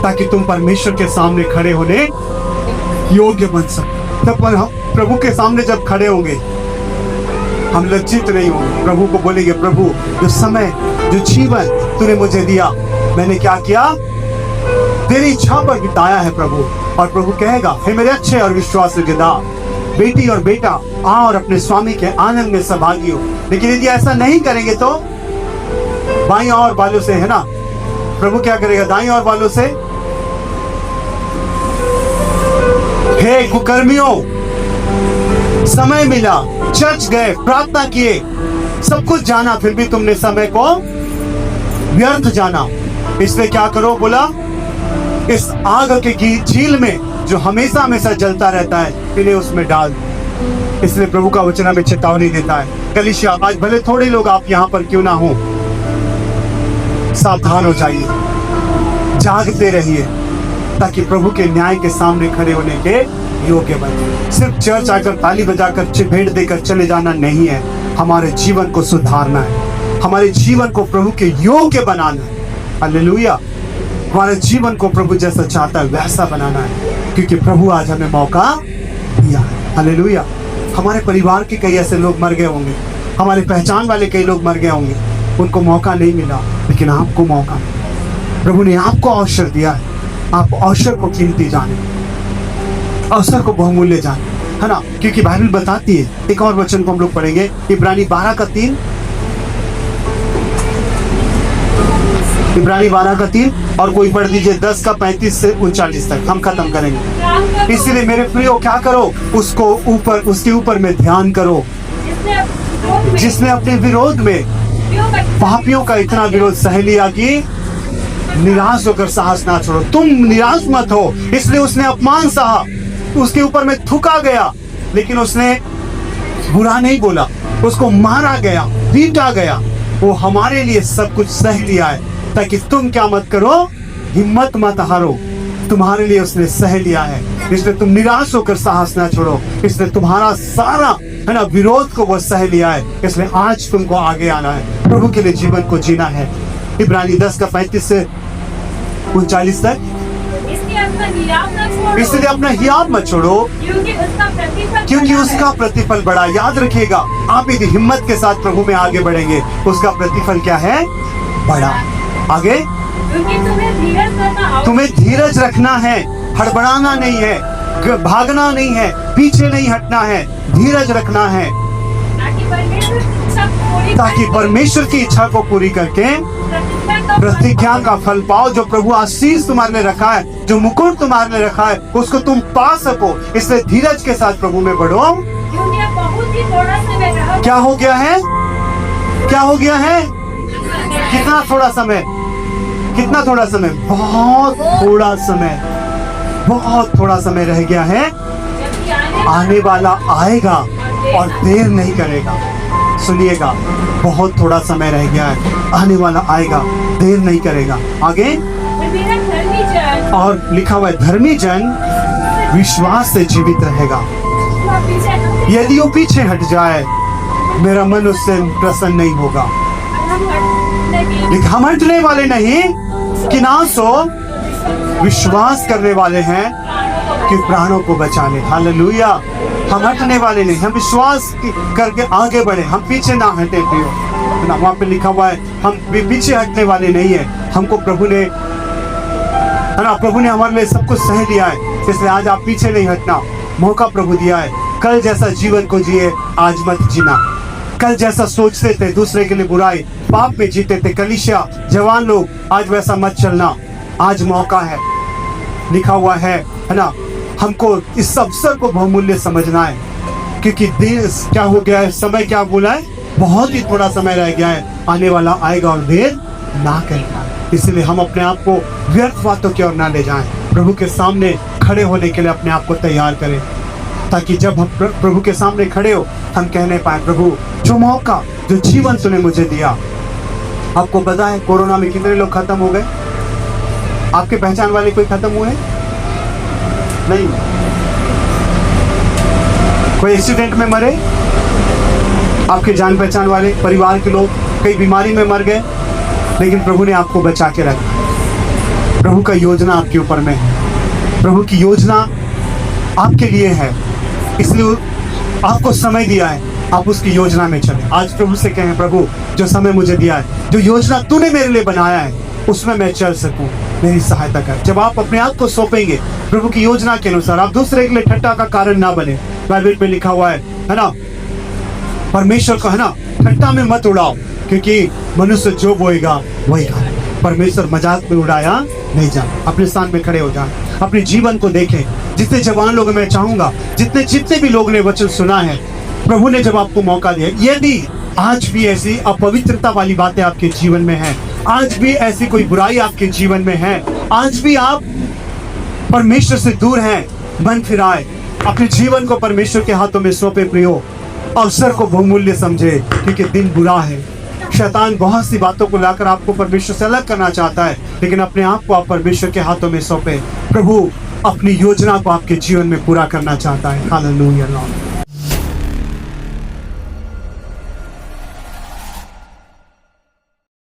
ताकि तुम परमेश्वर के सामने खड़े होने योग्य बन सको। तब पर हम प्रभु के सामने जब खड़े होंगे हम लज्जित नहीं होंगे, प्रभु को बोलेंगे, प्रभु जो समय, जो जीवन तूने मुझे दिया, मैंने क्या किया? तेरी इच्छा पर बिताया है प्रभु। और प्रभु कहेगा, हे मेरे अच्छे और विश्वासयोग्य दास, बेटी और बेटा, आओ और अपने स्वामी के आनंद में सहभागी हो। लेकिन यदि ऐसा नहीं करेंगे तो बाईं और बालों से, है ना, प्रभु क्या करेगा? दाईं और बालों से, हे कुकर्मियों, समय मिला, चर्च गए, प्रार्थना किए, सब कुछ जाना, फिर भी तुमने समय को व्यर्थ जाना। इसलिए क्या करो बोला? इस आग की झील में जो हमेशा हमेशा जलता रहता है, इन्हें उसमें डाल दो। इसलिए प्रभु का वचन हमें चेतावनी देता है। कलीसिया, आज भले थोड़े लोग आप यहाँ पर क्यों ना हो, सावधान हो जाइए, जागते रहिए, ताकि प्रभु के न्याय के सामने खड़े होने के योग्य बने। सिर्फ चर्च आकर ताली बजाकर भेंट देकर चले जाना नहीं है, हमारे जीवन को सुधारना है, हमारे जीवन को प्रभु के योग्य बनाना है। हालेलुया। हमारे जीवन को प्रभु जैसा चाहता है वैसा बनाना है, क्योंकि प्रभु आज हमें मौका दिया है। हालेलुया। हमारे परिवार के कई ऐसे लोग मर गए होंगे, हमारे पहचान वाले कई लोग मर गए होंगे, उनको मौका नहीं मिला, लेकिन आपको मौका, प्रभु ने आपको अवसर दिया है। आप अवसर को कीमती जाने, अवसर को बहुमूल्य जाने, है ना, क्योंकि बाइबल बताती है। एक और वचन को हम लोग पढ़ेंगे, इब्रानी 12:3, इब्रानी 12:3, और कोई पढ़ दीजिए 10:35 से 39 तक, हम खत्म करेंगे। इसलिए मेरे प्रियो क्या करो? उसको ऊपर, उसके ऊपर में ध्यान करो, जिसने अपने विरोध में पापियों का इतना विरोध सह लिया कि निराश होकर साहस ना छोड़ो। तुम निराश मत हो, इसलिए उसने अपमान सहा, उसके ऊपर में थूका गया, लेकिन उसने बुरा नहीं बोला, उसको मारा गया, पीटा गया, वो हमारे लिए सब कुछ सह लिया है, ताकि तुम क्या मत करो? हिम्मत मत हारो, तुम्हारे लिए उसने सह लिया है, इसलिए तुम निराश होकर साहस ना छोड़ो। इसलिए तुम्हारा सारा, है ना, विरोध को वो सह लिया है, इसलिए आज तुमको आगे आना है, प्रभु के लिए जीवन को जीना है। इब्रानी 10:35 से 39 तक, इसलिए अपना हियाव मत छोड़ो, क्योंकि उसका प्रतिफल बड़ा। याद रखिएगा, आप यदि हिम्मत के साथ प्रभु में आगे बढ़ेंगे, उसका प्रतिफल क्या है? बड़ा। आगे, तुम्हें धीरज रखना है, हड़बड़ाना नहीं है, भागना नहीं है, पीछे नहीं हटना है, धीरज रखना है, ताकि परमेश्वर की इच्छा को पूरी करके प्रतिज्ञा का फल पाओ। जो प्रभु आशीष तुम्हारे लिए रखा है, जो मुकुट तुम्हारे लिए रखा है, उसको तुम पा सको। इसलिए धीरज के साथ प्रभु में बढ़ो। क्या हो गया है? क्या हो गया है? कितना थोड़ा समय, कितना थोड़ा समय, बहुत थोड़ा समय, बहुत थोड़ा समय रह गया है। आने वाला आएगा और देर नहीं करेगा। सुनिएगा, बहुत थोड़ा समय रह गया है, आने वाला आएगा, देर नहीं करेगा। आगे, और लिखा हुआ है, धर्मी जन विश्वास से जीवित रहेगा। यदि वो पीछे हट जाए, मेरा मन उससे प्रसन्न नहीं होगा। हम हटने वाले नहीं कि नाश हो, विश्वास करने वाले हैं कि प्राणों को बचा ले। हालेलुया। हम हटने वाले नहीं, हम विश्वास करके आगे बढ़े, हम पीछे ना हटे। प्रियो ना, वहां पे लिखा हुआ है, हम भी पीछे हटने वाले नहीं है। हमको प्रभु ने, है ना, प्रभु ने हमारे लिए सब कुछ सह लिया है, इसलिए आज आप पीछे नहीं हटना, मौका प्रभु दिया है। कल जैसा जीवन को जिए, आज मत जीना। कल जैसा सोचते थे, दूसरे के लिए बुराई, पाप में जीते थे, कलीसिया जवान लोग, आज वैसा मत चलना। आज मौका है, लिखा हुआ है ना, हमको इस अवसर को बहुमूल्य समझना है, क्योंकि देर क्या हो गया है, समय क्या बोला है, बहुत ही थोड़ा समय रह गया है, आने वाला आएगा और देर ना करेगा। इसलिए हम अपने आप को व्यर्थ बातों की ओर ना ले जाएं, प्रभु के सामने खड़े होने के लिए अपने आप को तैयार करें, ताकि जब हम प्रभु के सामने खड़े हो, हम कहने पाए, प्रभु जो मौका, जो जीवन तूने मुझे दिया। आपको पता है कोरोना में कितने लोग खत्म हो गए? आपके पहचान वाले कोई खत्म हुए? नहीं। कोई एक्सीडेंट में मरे? आपके जान पहचान वाले परिवार के लोग कई बीमारी में मर गए, लेकिन प्रभु ने आपको बचा के रखा। प्रभु का योजना आपके ऊपर में है। प्रभु की योजना आपके लिए है, इसलिए आपको समय दिया है, आप उसकी योजना में चले। आज प्रभु से कहें, प्रभु जो समय मुझे दिया है, जो योजना तूने मेरे लिए बनाया है, उसमें मैं चल सकूं, मेरी सहायता कर। जब आप अपने आप को सौंपेंगे प्रभु की योजना के अनुसार, आप दूसरे के लिए ठट्टा का कारण ना बने। बाइबल में लिखा हुआ है ना, परमेश्वर को है ना ठट्टा में मत उड़ाओ, क्योंकि मनुष्य जो बोएगा वही खाएगा। परमेश्वर मजाक में उड़ाया नहीं जा। अपने स्थान में खड़े हो जाए, अपने जीवन को देखें। जितने जवान लोग, मैं चाहूंगा जितने भी लोग ने वचन सुना है, प्रभु ने जब आपको मौका दिया, यदि आज भी ऐसी अपवित्रता वाली बातें आपके जीवन में हैं, आज भी ऐसी कोई बुराई आपके जीवन में है, आज भी आप परमेश्वर से दूर हैं, मन फिराए, अपने जीवन को परमेश्वर के हाथों में सौंपे। प्रियो, अवसर को बहुमूल्य समझे, क्योंकि दिन बुरा है। शैतान बहुत सी बातों को लाकर आपको परमेश्वर से अलग करना चाहता है, लेकिन अपने आप को आप परमेश्वर के हाथों में सौंपे। प्रभु अपनी योजना को आपके जीवन में पूरा करना चाहता है। हालेलुया।